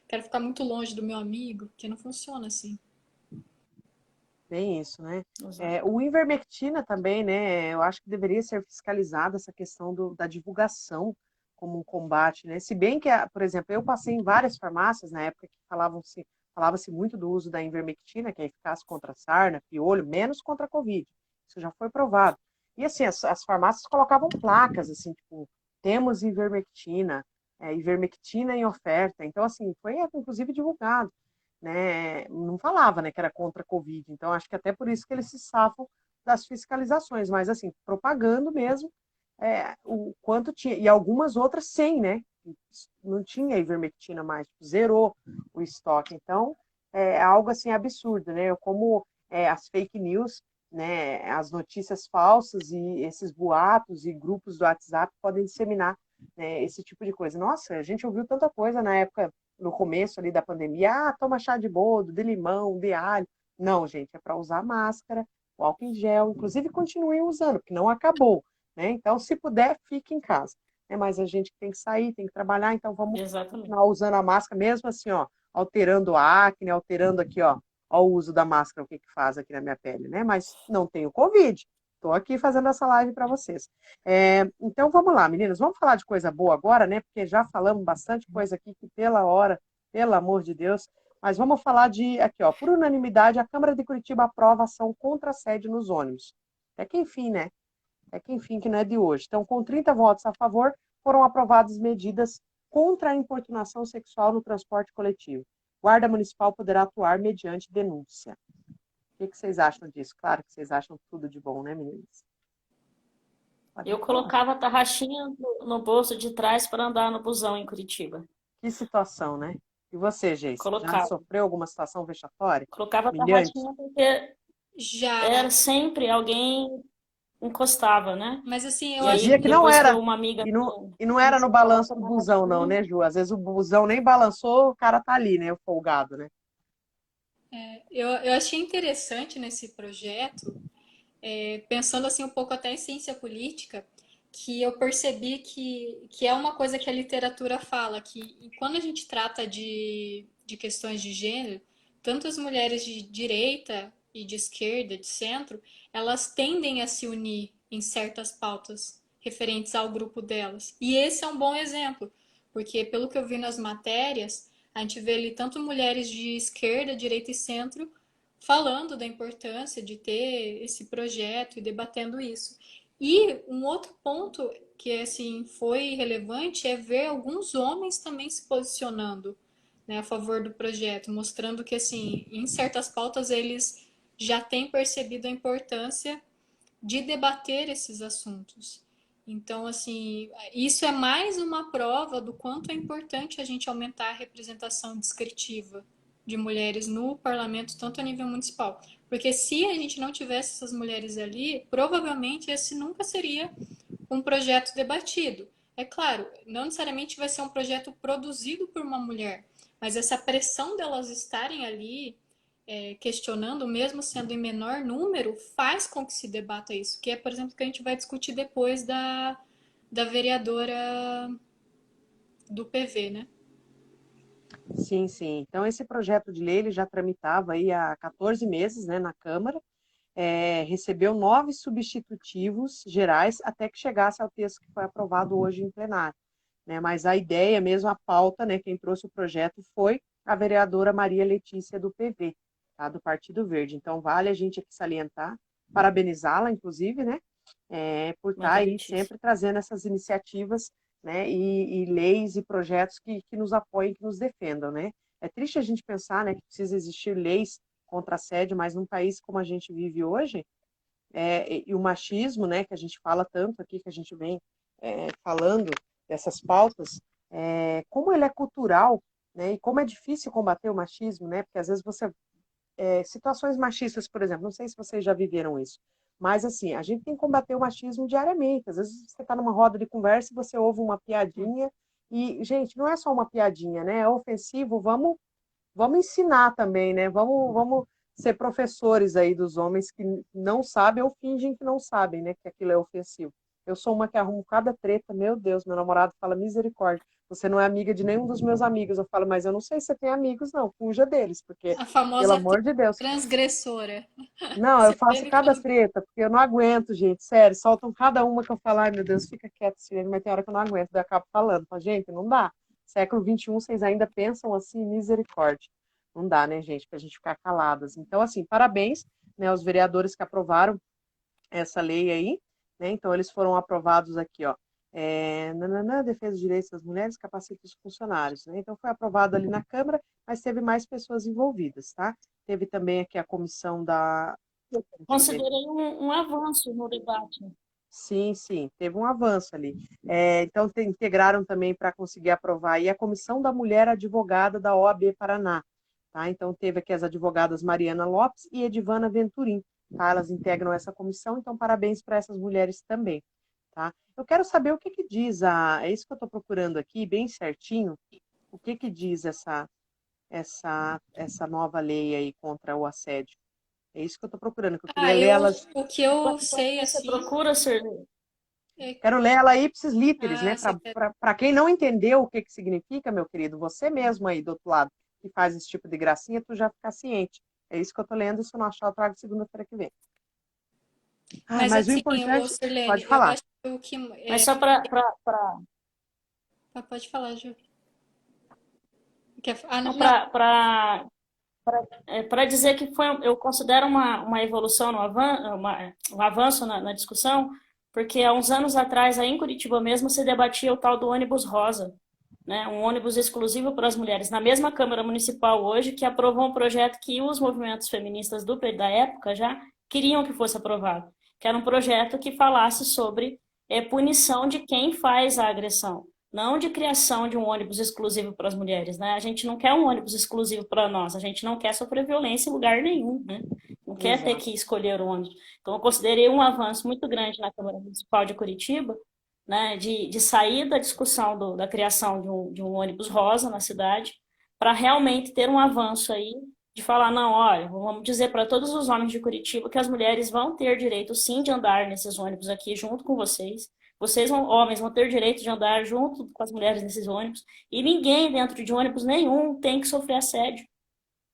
quero ficar muito longe do meu amigo, porque não funciona assim. Bem isso, né? O Ivermectina também, né? Eu acho que deveria ser fiscalizada essa questão da divulgação como um combate, né? Se bem que, por exemplo, eu passei em várias farmácias na época que falava-se muito do uso da Ivermectina, que é eficaz contra sarna, piolho, menos contra a Covid. Isso já foi provado. E assim, as farmácias colocavam placas, assim, tipo, temos Ivermectina, Ivermectina em oferta. Então, assim, foi inclusive divulgado, né? Não falava, né, que era contra a Covid. Então, acho que até por isso que eles se safam das fiscalizações, mas assim, propagando mesmo o quanto tinha. E algumas outras sem, né? Não tinha ivermectina mais, zerou o estoque. Então, é algo assim absurdo, né? Como as fake news, né, as notícias falsas e esses boatos e grupos do WhatsApp podem disseminar, né, esse tipo de coisa. Nossa, a gente ouviu tanta coisa na época, no começo ali da pandemia, toma chá de boldo, de limão, de alho. Não, gente, é para usar máscara, o álcool em gel, inclusive continuem usando, porque não acabou, né? Então, se puder, fique em casa. Mas a gente tem que sair, tem que trabalhar, então vamos continuar usando a máscara, mesmo assim, ó, alterando a acne, alterando aqui, ó o uso da máscara, o que faz aqui na minha pele, né? Mas não tenho Covid. Estou aqui fazendo essa live para vocês. Então, vamos lá, meninas. Vamos falar de coisa boa agora, né? Porque já falamos bastante coisa aqui que, pela hora, pelo amor de Deus, Mas vamos falar de, aqui, ó, por unanimidade, a Câmara de Curitiba aprova ação contra assédio nos ônibus. Até que enfim, né? Até que enfim, que não é de hoje. Então, com 30 votos a favor, foram aprovadas medidas contra a importunação sexual no transporte coletivo. Guarda Municipal poderá atuar mediante denúncia. O que vocês acham disso? Claro que vocês acham tudo de bom, né, meninas? Pode Eu falar. colocava a tarraxinha no bolso de trás para andar no busão em Curitiba. Que situação, né? E você, Geis? Já Colocava. sofreu alguma situação vexatória? Colocava a Humilhante? tarraxinha porque Já, era sempre alguém encostava, né? mas assim, eu E acho aí, Dizia que não depois que era. uma amiga E não era no começou a falar com balanço a do busão, não, tarraxinha, né, Ju? Às vezes o busão nem balançou, o cara tá ali, né? O folgado, né? eu achei interessante nesse projeto, pensando assim um pouco até em ciência política, que eu percebi que é uma coisa que a literatura fala, que quando a gente trata de questões de gênero, tanto as mulheres de direita e de esquerda, de centro, elas tendem a se unir em certas pautas referentes ao grupo delas. E esse é um bom exemplo, porque pelo que eu vi nas matérias, a gente vê ali tanto mulheres de esquerda, direita e centro falando da importância de ter esse projeto e debatendo isso. E um outro ponto que assim foi relevante é ver alguns homens também se posicionando, né, a favor do projeto, mostrando que assim, em certas pautas eles já têm percebido a importância de debater esses assuntos. Então, assim, isso é mais uma prova do quanto é importante a gente aumentar a representação descritiva de mulheres no parlamento, tanto a nível municipal. Porque se a gente não tivesse essas mulheres ali, provavelmente esse nunca seria um projeto debatido. É claro, não necessariamente vai ser um projeto produzido por uma mulher, mas essa pressão delas estarem ali questionando, mesmo sendo em menor número, faz com que se debata isso, que é, por exemplo, o que a gente vai discutir depois da vereadora do PV, né? Sim, sim. Então, esse projeto de lei ele já tramitava aí há 14 meses, né, na Câmara. Recebeu 9 substitutivos gerais até que chegasse ao texto que foi aprovado hoje em plenário, né? Mas a ideia mesmo, a pauta, né, quem trouxe o projeto foi a vereadora Maria Letícia do PV, tá? Do Partido Verde. Então, vale a gente aqui salientar, parabenizá-la, inclusive, né, por estar Maria aí Letícia. sempre trazendo essas iniciativas, né, e leis e projetos que nos apoiem, que nos defendam, né? É triste a gente pensar, né, que precisa existir leis contra assédio, mas num país como a gente vive hoje, e o machismo, né, que a gente fala tanto aqui, que a gente vem falando dessas pautas, como ele é cultural, né, e como é difícil combater o machismo, né, porque às vezes você situações machistas, por exemplo, não sei se vocês já viveram isso, mas assim, a gente tem que combater o machismo diariamente. Às vezes você está numa roda de conversa e você ouve uma piadinha e, gente, não é só uma piadinha, né? É ofensivo, vamos ensinar também, né? Vamos ser professores aí dos homens que não sabem ou fingem que não sabem, né? Que aquilo é ofensivo. Eu sou uma que arrumo cada treta, meu Deus, meu namorado fala misericórdia. Você não é amiga de nenhum dos meus amigos. Eu falo, mas eu não sei se você tem amigos, não. Fuja deles, porque, A pelo famosa amor de Deus. transgressora. Não, eu Se faço vende cada como... treta, porque eu não aguento, gente, sério. Soltam cada uma que eu falo, ai meu Deus, fica quieto, Silene, mas tem hora que eu não aguento, daí eu acabo falando. Falo, gente, não dá. Século XXI, vocês ainda pensam assim, misericórdia. Não dá, né, gente, pra gente ficar caladas. Então, assim, parabéns, né, aos vereadores que aprovaram essa lei aí, né? Então, eles foram aprovados aqui, ó. Defesa dos direitos das mulheres, capacita os funcionários, né? Então, foi aprovado ali na Câmara, mas teve mais pessoas envolvidas, tá? Teve também aqui a comissão da. Deixa eu ver. Considerei um avanço no debate. Sim, sim, teve um avanço ali. Então, integraram também para conseguir aprovar aí a Comissão da Mulher Advogada da OAB Paraná. Tá? Então, teve aqui as advogadas Mariana Lopes e Edivana Venturim. Tá? Elas integram essa comissão, então parabéns para essas mulheres também. Tá? Eu quero saber o que, que diz é isso que eu estou procurando aqui, bem certinho, o que, que diz essa nova lei aí contra o assédio. É isso que eu estou procurando, que eu queria Ah, ler elas. o que eu Quando sei você assim procura, Sirley, é... Quero ler ela ipsis literis, né? Ah, você quer... Para quem não entendeu o que, que significa, meu querido, você mesmo aí do outro lado, que faz esse tipo de gracinha, tu já fica ciente. É isso que eu tô lendo, se eu não achar, eu trago segunda-feira que vem. Ai, Mas mas o assim, ô, importante, pode Sirlene, eu falar. acho que o que... mas só para Pode falar, Ju. Não, não. Para dizer que eu considero uma evolução, um avanço na discussão, porque há uns anos atrás, aí em Curitiba mesmo, se debatia o tal do ônibus rosa, né? Um ônibus exclusivo para as mulheres. Na mesma Câmara Municipal hoje, que aprovou um projeto que os movimentos feministas da época já queriam que fosse aprovado, que era um projeto que falasse sobre punição de quem faz a agressão, não de criação de um ônibus exclusivo para as mulheres, né? A gente não quer um ônibus exclusivo para nós, a gente não quer sofrer violência em lugar nenhum, né? Não quer ter que escolher o ônibus. Então, eu considerei um avanço muito grande na Câmara Municipal de Curitiba, né, de sair da discussão da criação de um ônibus rosa na cidade, para realmente ter um avanço aí, de falar, não, olha, vamos dizer para todos os homens de Curitiba que as mulheres vão ter direito, sim, de andar nesses ônibus aqui junto com vocês. Vocês, homens, vão ter direito de andar junto com as mulheres nesses ônibus, e ninguém dentro de ônibus nenhum tem que sofrer assédio,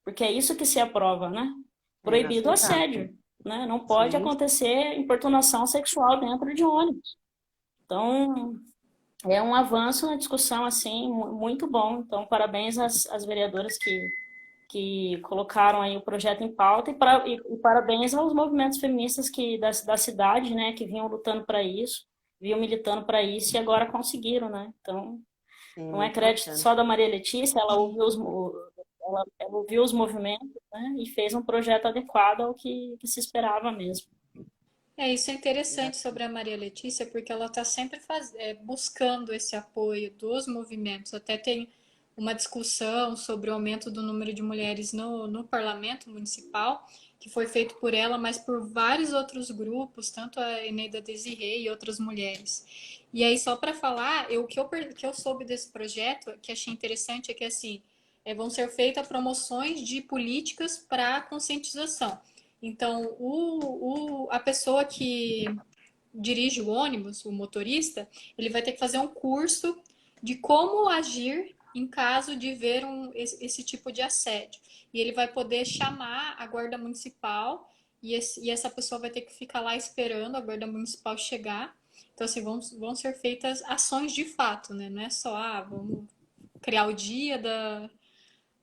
porque é isso que se aprova, né? Proibido o assédio, né? Não pode acontecer importunação sexual dentro de ônibus. Então, é um avanço na discussão, assim, muito bom. Então, parabéns às vereadoras que colocaram aí o projeto em pauta e parabéns aos movimentos feministas da cidade, né, que vinham lutando para isso, vinham militando para isso e agora conseguiram, né? Então, não é crédito só da Maria Letícia, ela ouviu os movimentos, né, e fez um projeto adequado ao que se esperava mesmo. Isso é interessante sobre a Maria Letícia, porque ela está sempre buscando esse apoio dos movimentos. Até tem uma discussão sobre o aumento do número de mulheres no parlamento municipal, que foi feito por ela, mas por vários outros grupos, tanto a Eneida Desirê e outras mulheres. E aí, só para falar, o que eu soube desse projeto, que achei interessante, é que assim, vão ser feitas promoções de políticas para conscientização. Então, a pessoa que dirige o ônibus, o motorista, ele vai ter que fazer um curso de como agir em caso de ver esse tipo de assédio. E ele vai poder chamar a guarda municipal e essa pessoa vai ter que ficar lá esperando a guarda municipal chegar. Então, assim, vão ser feitas ações de fato, né? Não é só, vamos criar o dia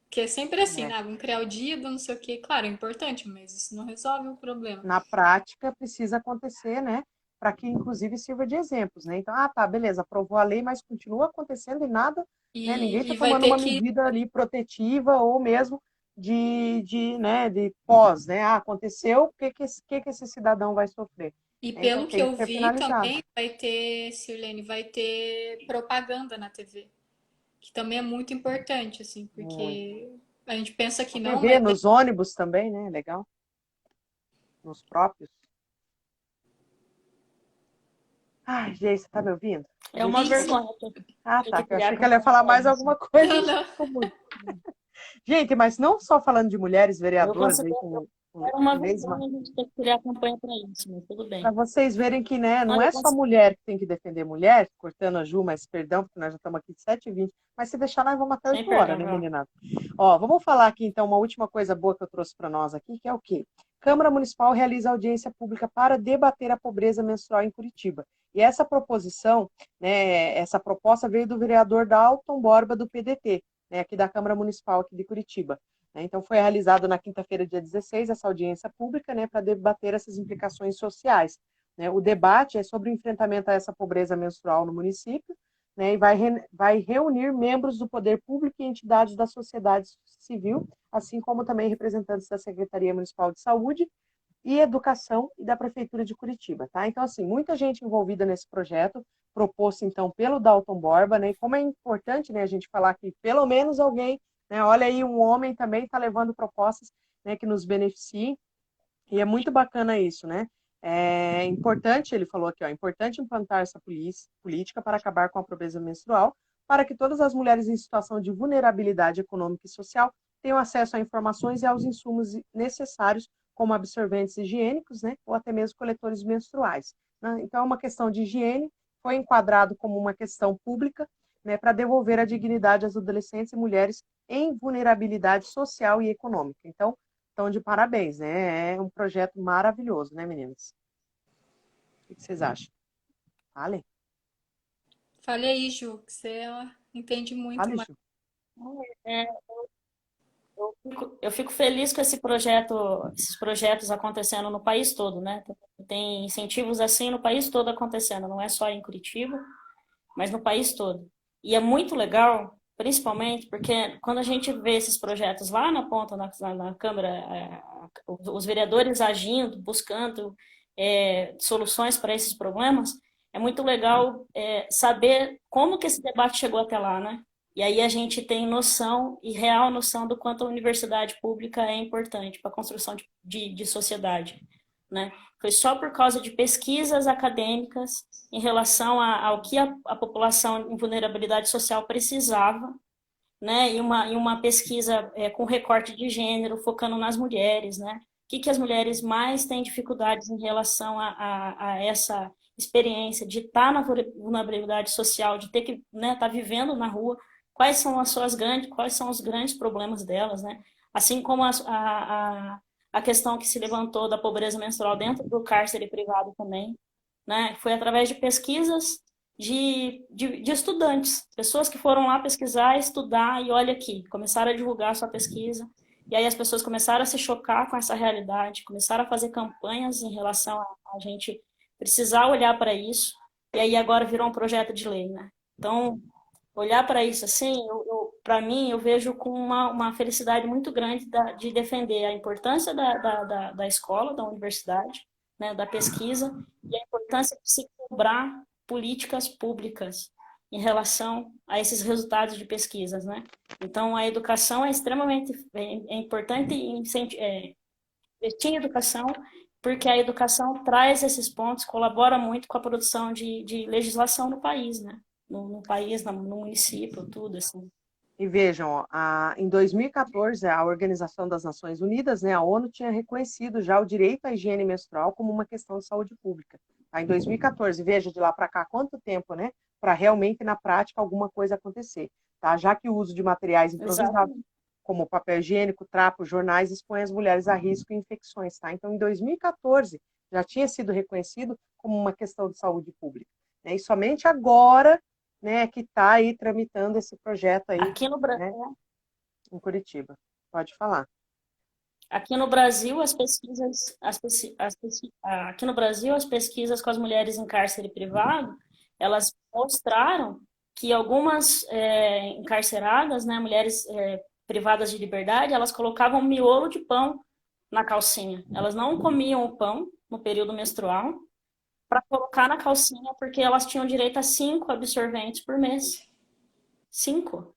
que é sempre assim, né? Vamos criar o dia do não sei o quê. Claro, é importante, mas isso não resolve o problema. Na prática, precisa acontecer, né? Para que, inclusive, sirva de exemplos, né? Então, tá, beleza, aprovou a lei, mas continua acontecendo e nada, né? Ninguém está tomando uma medida ali protetiva ou mesmo de pós, né? Aconteceu, o que esse cidadão vai sofrer? E Então, pelo que tem eu que ser vi penalizado. também, Sirlene, vai ter propaganda na TV, que também é muito importante, assim, porque a gente pensa que não, TV, mas nos ônibus também, né? Legal. Nos próprios. Ai, gente, você tá me ouvindo? É uma vergonha. Ah, tá. Eu achei que ela ia falar mais alguma coisa. Não. Gente, mas não só falando de mulheres vereadoras aí era uma vergonha a gente ter que criar campanha para isso, mas tudo bem. Para vocês verem que, né, não é só mulher que tem que defender mulher, cortando a Ju, mas perdão, porque nós já estamos aqui de 7h20, mas se deixar nós vamos até 8 horas, né, menina? Ó, vamos falar aqui então uma última coisa boa que eu trouxe para nós aqui, que é o quê? Câmara Municipal realiza audiência pública para debater a pobreza menstrual em Curitiba. E essa proposição, né, essa proposta veio do vereador Dalton Borba, do PDT, né, aqui da Câmara Municipal aqui de Curitiba. Então, foi realizado na quinta-feira, dia 16, essa audiência pública, né, para debater essas implicações sociais. Né? O debate é sobre o enfrentamento a essa pobreza menstrual no município, né, e vai reunir membros do poder público e entidades da sociedade civil, assim como também representantes da Secretaria Municipal de Saúde e Educação e da Prefeitura de Curitiba. Tá? Então, assim, muita gente envolvida nesse projeto, proposto, então, pelo Dalton Borba, né, e como é importante, né, a gente falar que pelo menos alguém, né, olha aí, um homem também está levando propostas, né, que nos beneficiem, e é muito bacana isso, né? É importante, ele falou aqui, ó, é importante implantar essa política para acabar com a pobreza menstrual, para que todas as mulheres em situação de vulnerabilidade econômica e social tenham acesso a informações e aos insumos necessários, como absorventes higiênicos, né, ou até mesmo coletores menstruais. Né? Então, é uma questão de higiene, foi enquadrado como uma questão pública, né, para devolver a dignidade às adolescentes e mulheres em vulnerabilidade social e econômica. Então, de parabéns, né? É um projeto maravilhoso, né, meninas? O que vocês acham? Falem. Fale aí, Ju, que você entende muito Fale, mais. Ju. É, eu fico feliz com esse projeto, esses projetos acontecendo no país todo, né? Tem incentivos assim no país todo acontecendo, não é só em Curitiba, mas no país todo. E é muito legal, principalmente porque quando a gente vê esses projetos lá na ponta, na Câmara, os vereadores agindo, buscando soluções para esses problemas, é muito legal saber como que esse debate chegou até lá, né? E aí a gente tem noção e real noção do quanto a universidade pública é importante para a construção de sociedade, né? Foi só por causa de pesquisas acadêmicas em relação ao que a população em vulnerabilidade social precisava, né? E uma pesquisa com recorte de gênero, focando nas mulheres, né? O que as mulheres mais têm dificuldades em relação a essa experiência de estar na vulnerabilidade social, de ter que, né, estar vivendo na rua, quais são os grandes problemas delas, né? Assim como a questão que se levantou da pobreza menstrual dentro do cárcere privado também, né? Foi através de pesquisas de estudantes, pessoas que foram lá pesquisar, estudar e olha aqui, começaram a divulgar a sua pesquisa, e aí as pessoas começaram a se chocar com essa realidade, começaram a fazer campanhas em relação a gente precisar olhar para isso, e aí agora virou um projeto de lei, né? Então, olhar para isso assim, para mim, eu vejo com uma felicidade muito grande de defender a importância da escola, da universidade, né, da pesquisa, e a importância de se cobrar políticas públicas em relação a esses resultados de pesquisas, né? Então, a educação é extremamente importante investir em educação, porque a educação traz esses pontos, colabora muito com a produção de legislação no país, né? No país, no município, tudo assim. E vejam, ó, em 2014, a Organização das Nações Unidas, né, a ONU, tinha reconhecido já o direito à higiene menstrual como uma questão de saúde pública. Tá? Em 2014, veja de lá para cá quanto tempo, né, para realmente na prática alguma coisa acontecer. Tá? Já que o uso de materiais improvisados, Exatamente. como papel higiênico, trapo, jornais, expõe as mulheres a risco e infecções. Tá? Então, em 2014, já tinha sido reconhecido como uma questão de saúde pública. Né? E somente agora, né, que está aí tramitando esse projeto aí, Aqui no, né, em Curitiba. Pode falar. aqui no Brasil, aqui no Brasil, as pesquisas com as mulheres em cárcere privado, elas mostraram que algumas encarceradas, né, mulheres privadas de liberdade, elas colocavam miolo de pão na calcinha. Elas não comiam o pão no período menstrual para colocar na calcinha, porque elas tinham direito a 5 absorventes por mês. 5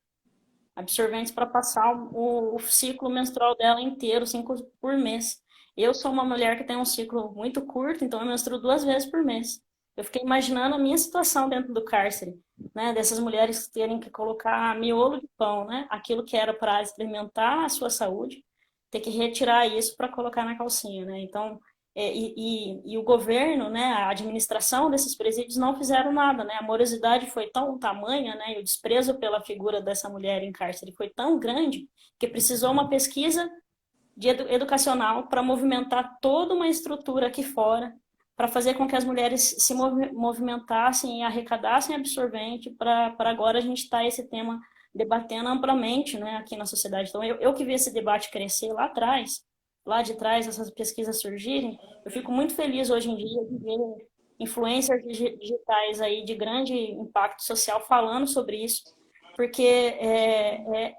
absorventes para passar o ciclo menstrual dela inteiro, 5 por mês. Eu sou uma mulher que tem um ciclo muito curto, então eu menstruo 2 vezes por mês. Eu fiquei imaginando a minha situação dentro do cárcere, né? Dessas mulheres terem que colocar miolo de pão, né? Aquilo que era para experimentar a sua saúde, ter que retirar isso para colocar na calcinha, né? Então, e o governo, né, a administração desses presídios não fizeram nada, né? A morosidade foi tão tamanha, né, e o desprezo pela figura dessa mulher em cárcere foi tão grande que precisou uma pesquisa educacional para movimentar toda uma estrutura aqui fora, para fazer com que as mulheres se movimentassem e arrecadassem absorvente, para agora a gente estar esse tema debatendo amplamente, né, aqui na sociedade. Então, eu que vi esse debate crescer lá de trás, essas pesquisas surgirem, eu fico muito feliz hoje em dia de ver influencers digitais aí de grande impacto social falando sobre isso, porque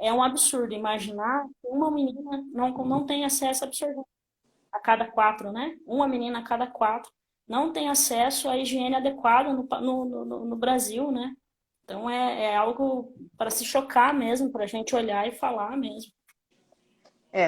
é um absurdo imaginar que uma menina não tem acesso a absorvente a cada 4, né? Uma menina a cada 4 não tem acesso à higiene adequada no Brasil, né? Então é algo para se chocar mesmo, para a gente olhar e falar mesmo.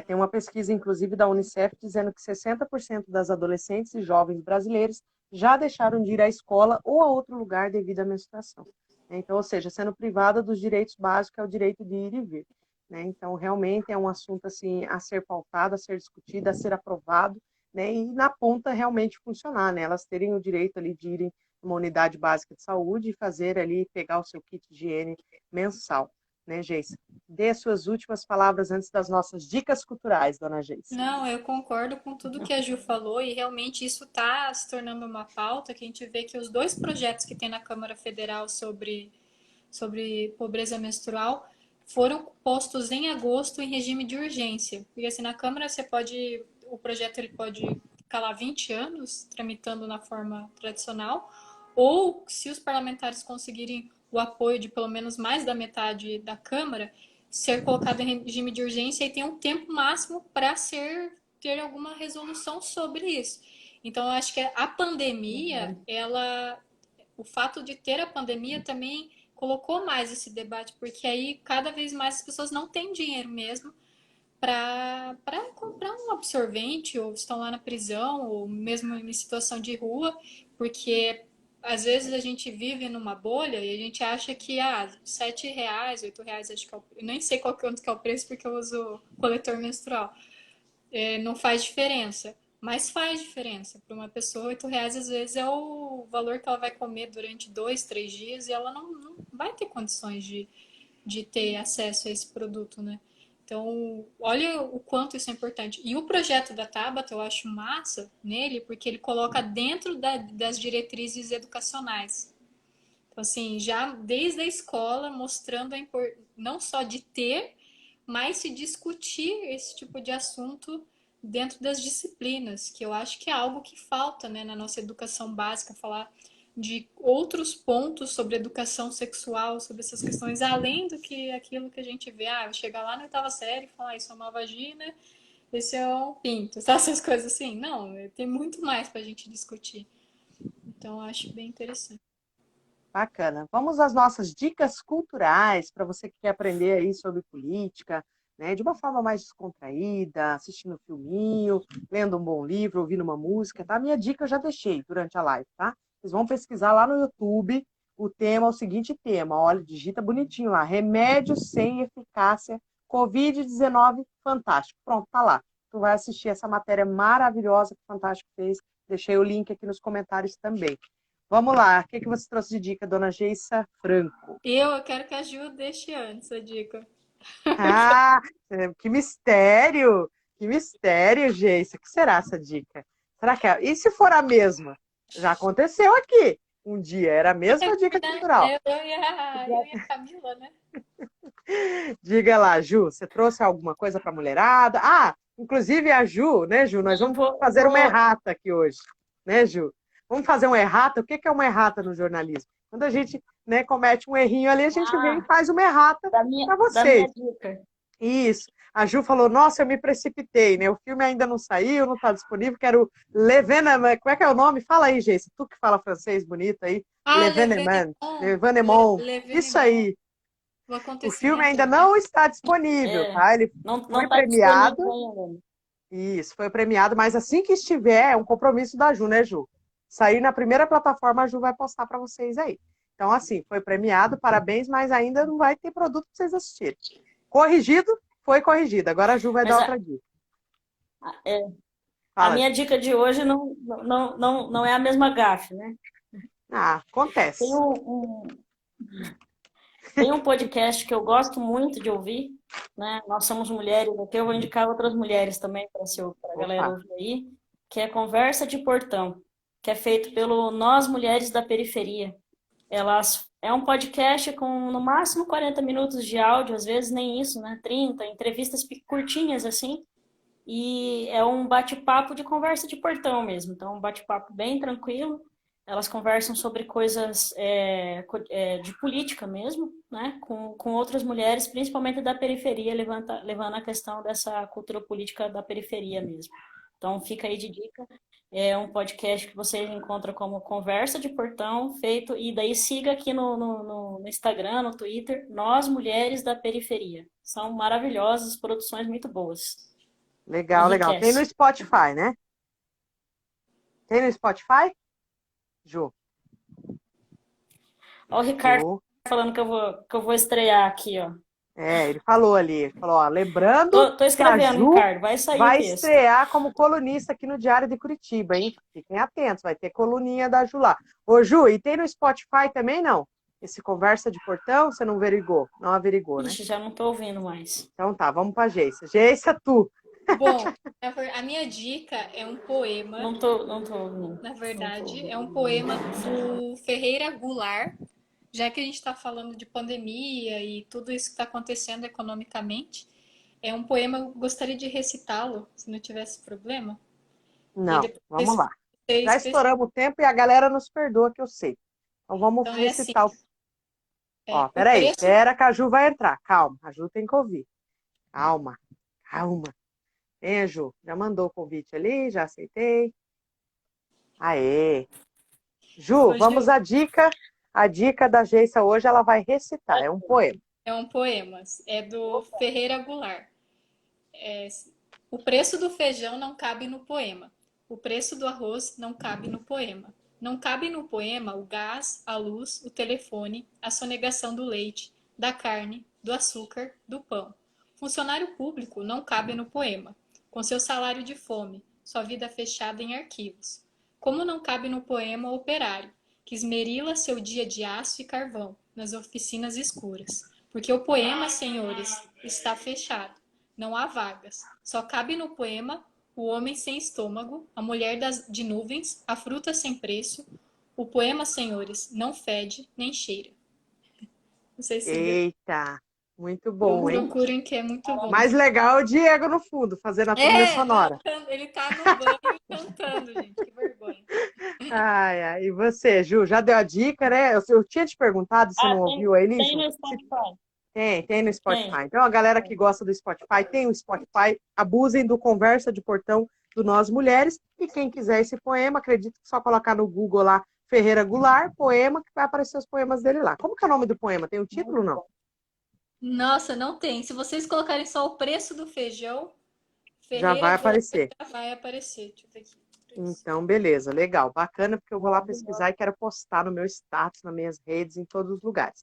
Tem uma pesquisa, inclusive, da Unicef, dizendo que 60% das adolescentes e jovens brasileiros já deixaram de ir à escola ou a outro lugar devido à menstruação. Então, ou seja, sendo privada dos direitos básicos, que é o direito de ir e vir. Né? Então, realmente é um assunto assim, a ser pautado, a ser discutido, a ser aprovado, né? E na ponta realmente funcionar, né? Elas terem o direito ali de irem numa unidade básica de saúde e fazer ali, pegar o seu kit de higiene mensal. Né, Geisa? Dê suas últimas palavras antes das nossas dicas culturais, dona Geisa. Não, eu concordo com tudo que a Gil falou e realmente isso está se tornando uma pauta que a gente vê que os dois projetos que tem na Câmara Federal sobre pobreza menstrual foram postos em agosto em regime de urgência. Porque assim, na Câmara o projeto ele pode ficar lá 20 anos tramitando na forma tradicional, ou se os parlamentares conseguirem o apoio de pelo menos mais da metade da Câmara, ser colocado em regime de urgência e tem um tempo máximo para ter alguma resolução sobre isso. Então, eu acho que a pandemia, o fato de ter a pandemia também colocou mais esse debate, porque aí cada vez mais as pessoas não têm dinheiro mesmo para comprar um absorvente, ou estão lá na prisão, ou mesmo em situação de rua, porque às vezes a gente vive numa bolha e a gente acha que R$ 7, R$ 8, acho que eu nem sei quanto que é o preço porque eu uso coletor menstrual. Não faz diferença. Mas faz diferença. Para uma pessoa, R$ 8 às vezes é o valor que ela vai comer durante 2, 3 dias e ela não vai ter condições de ter acesso a esse produto, né? Então, olha o quanto isso é importante. E o projeto da Tabata eu acho massa nele, porque ele coloca dentro das diretrizes educacionais. Então, assim, já desde a escola, mostrando não só de ter, mas se discutir esse tipo de assunto dentro das disciplinas, que eu acho que é algo que falta, né, na nossa educação básica, falar de outros pontos sobre educação sexual, sobre essas questões, além do que aquilo que a gente vê, chegar lá na oitava série e falar, isso é uma vagina, esse é um pinto, sabe? Essas coisas assim. Não, tem muito mais para a gente discutir. Então, eu acho bem interessante. Bacana. Vamos às nossas dicas culturais para você que quer aprender aí sobre política, né, de uma forma mais descontraída, assistindo um filminho, lendo um bom livro, ouvindo uma música, tá? Minha dica eu já deixei durante a live, tá? Vocês vão pesquisar lá no YouTube o tema, o seguinte tema, olha, digita bonitinho lá, remédio sem eficácia, Covid-19 fantástico. Pronto, tá lá. Tu vai assistir essa matéria maravilhosa que o Fantástico fez. Deixei o link aqui nos comentários também. Vamos lá, o que você trouxe de dica, dona Geissa Franco? Eu quero que a Ju deixe antes a dica. Ah, que mistério! Que mistério, Geissa. O que será essa dica? Será que é? E se for a mesma? Já aconteceu aqui. Um dia era a mesma dica cultural. Eu e a Camila, né? Diga lá, Ju, você trouxe alguma coisa para a mulherada? Ah, inclusive a Ju, né, Ju? Nós vamos fazer uma errata aqui hoje, né, Ju? Vamos fazer uma errata? O que é uma errata no jornalismo? Quando a gente, né, comete um errinho ali, a gente vem e faz uma errata para vocês. Da minha dica. Isso. A Ju falou, nossa, eu me precipitei, né? O filme ainda não saiu, não está disponível, quero L'Evénement. Como é que é o nome? Fala aí, Geissa. Tu que fala francês bonito aí. L'Evénement. L'Evénement. Isso aí. O filme ainda não está disponível, tá? Ele foi premiado. Isso, foi premiado, mas assim que estiver, é um compromisso da Ju, né, Ju? Sair na primeira plataforma, a Ju vai postar para vocês aí. Então, assim, foi premiado, parabéns, mas ainda não vai ter produto para vocês assistirem. Corrigido, foi corrigido. Agora a Ju vai dar outra dica. A minha dica de hoje não é a mesma gafe, né? Acontece. Tem um podcast que eu gosto muito de ouvir, né? Nós somos mulheres, aqui eu vou indicar outras mulheres também para a galera ouvir aí, que é Conversa de Portão, que é feito pelo Nós Mulheres da Periferia. É um podcast com no máximo 40 minutos de áudio, às vezes nem isso, né? 30, entrevistas curtinhas assim. E é um bate-papo de conversa de portão mesmo. Então, um bate-papo bem tranquilo. Elas conversam sobre coisas de política mesmo, né? Com outras mulheres, principalmente da periferia, levando a questão dessa cultura política da periferia mesmo. Então, fica aí de dica. É um podcast que você encontra como Conversa de Portão, feito, e daí siga aqui no Instagram, no Twitter, Nós Mulheres da Periferia. São maravilhosas, produções muito boas. Legal, legal. Tem no Spotify, né? Tem no Spotify? Ju. Ó, o Ricardo falando que eu vou estrear aqui, ó. Ele falou ali, ele falou, ó, lembrando tô escrevendo, que a Ju Ricardo, vai sair vai o texto. estrear como colunista aqui no Diário de Curitiba, hein? Fiquem atentos, vai ter coluninha da Ju lá. Ô, Ju, e tem no Spotify também, não? Esse Conversa de Portão, você não averigou? Não averigou, né? Ixi, já não tô ouvindo mais. Então tá, vamos pra Geissa. Geissa, tu. Bom, a minha dica é um poema. Não tô ouvindo. Na verdade, é um poema do Ferreira Goulart. já que a gente está falando de pandemia e tudo isso que está acontecendo economicamente, é um poema, eu gostaria de recitá-lo, se não tivesse problema. E aí Não, depois vamos lá. Já vocês... estouramos o tempo e a galera nos perdoa, que eu sei. Então vamos Então é assim, recitar o. Ó, o peraí, preço... espera que a Ju vai entrar. Calma, a Ju tem que ouvir. Calma, calma. Vem, Ju. Já mandou o convite ali, já aceitei. Aê. Ju, Ô, vamos Ju, à dica. A dica da Geissa hoje, ela vai recitar. É um poema. é um poema, é do Ferreira Goulart. O preço do feijão não cabe no poema. O preço do arroz não cabe no poema. Não cabe no poema o gás, a luz, o telefone, a sonegação do leite, da carne, do açúcar, do pão. Funcionário público não cabe no poema, com seu salário de fome, sua vida fechada em arquivos. Como não cabe no poema o operário, que esmerila seu dia de aço e carvão nas oficinas escuras. Porque o poema, senhores, está fechado. Não há vagas. Só cabe no poema o homem sem estômago, a mulher de nuvens, a fruta sem preço. O poema, senhores, não fede nem cheira. Não sei se deu. Eita, muito bom, hein? Procurem que é muito bom. Mais legal é o Diego no fundo, fazendo a trilha sonora. Cantando, ele tá no banho cantando, gente. Que vergonha. Ai, ai, e você, Ju, já deu a dica, né? Eu tinha te perguntado, você não ouviu aí, tem Ju? no Spotify. Tem no Spotify. Tem. Então, a galera que gosta do Spotify, tem o Spotify, abusem do Conversa de Portão do Nós Mulheres. E quem quiser esse poema, acredito que só colocar no Google lá, Ferreira Goulart, poema, que vai aparecer os poemas dele lá. Como que é o nome do poema? Tem o título ou não? Nossa, não tem. Se vocês colocarem só o preço do feijão, Já Ferreira vai Goulart aparecer. já vai aparecer. Deixa eu ver aqui. Então, beleza, legal, bacana, porque eu vou lá pesquisar e quero postar no meu status, nas minhas redes, em todos os lugares.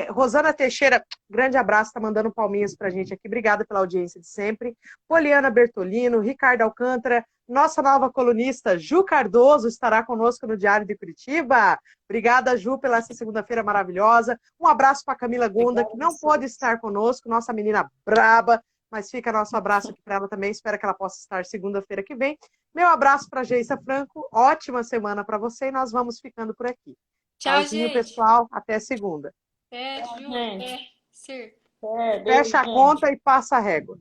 Rosana Teixeira, grande abraço, tá mandando palminhas pra gente aqui, obrigada pela audiência de sempre. Poliana Bertolino, Ricardo Alcântara, nossa nova colunista, Ju Cardoso, estará conosco no Diário de Curitiba. Obrigada, Ju, pela essa segunda-feira maravilhosa. Um abraço para Camila Gonda, que não pôde estar conosco, nossa menina braba, mas fica nosso abraço aqui para ela também. Espero que ela possa estar segunda-feira que vem. Meu abraço para Geissa Franco. Ótima semana para você e nós vamos ficando por aqui. Tchau, Tchauzinho, gente. pessoal. Até segunda. Ju, gente. Sir. Fecha a conta e passa a régua.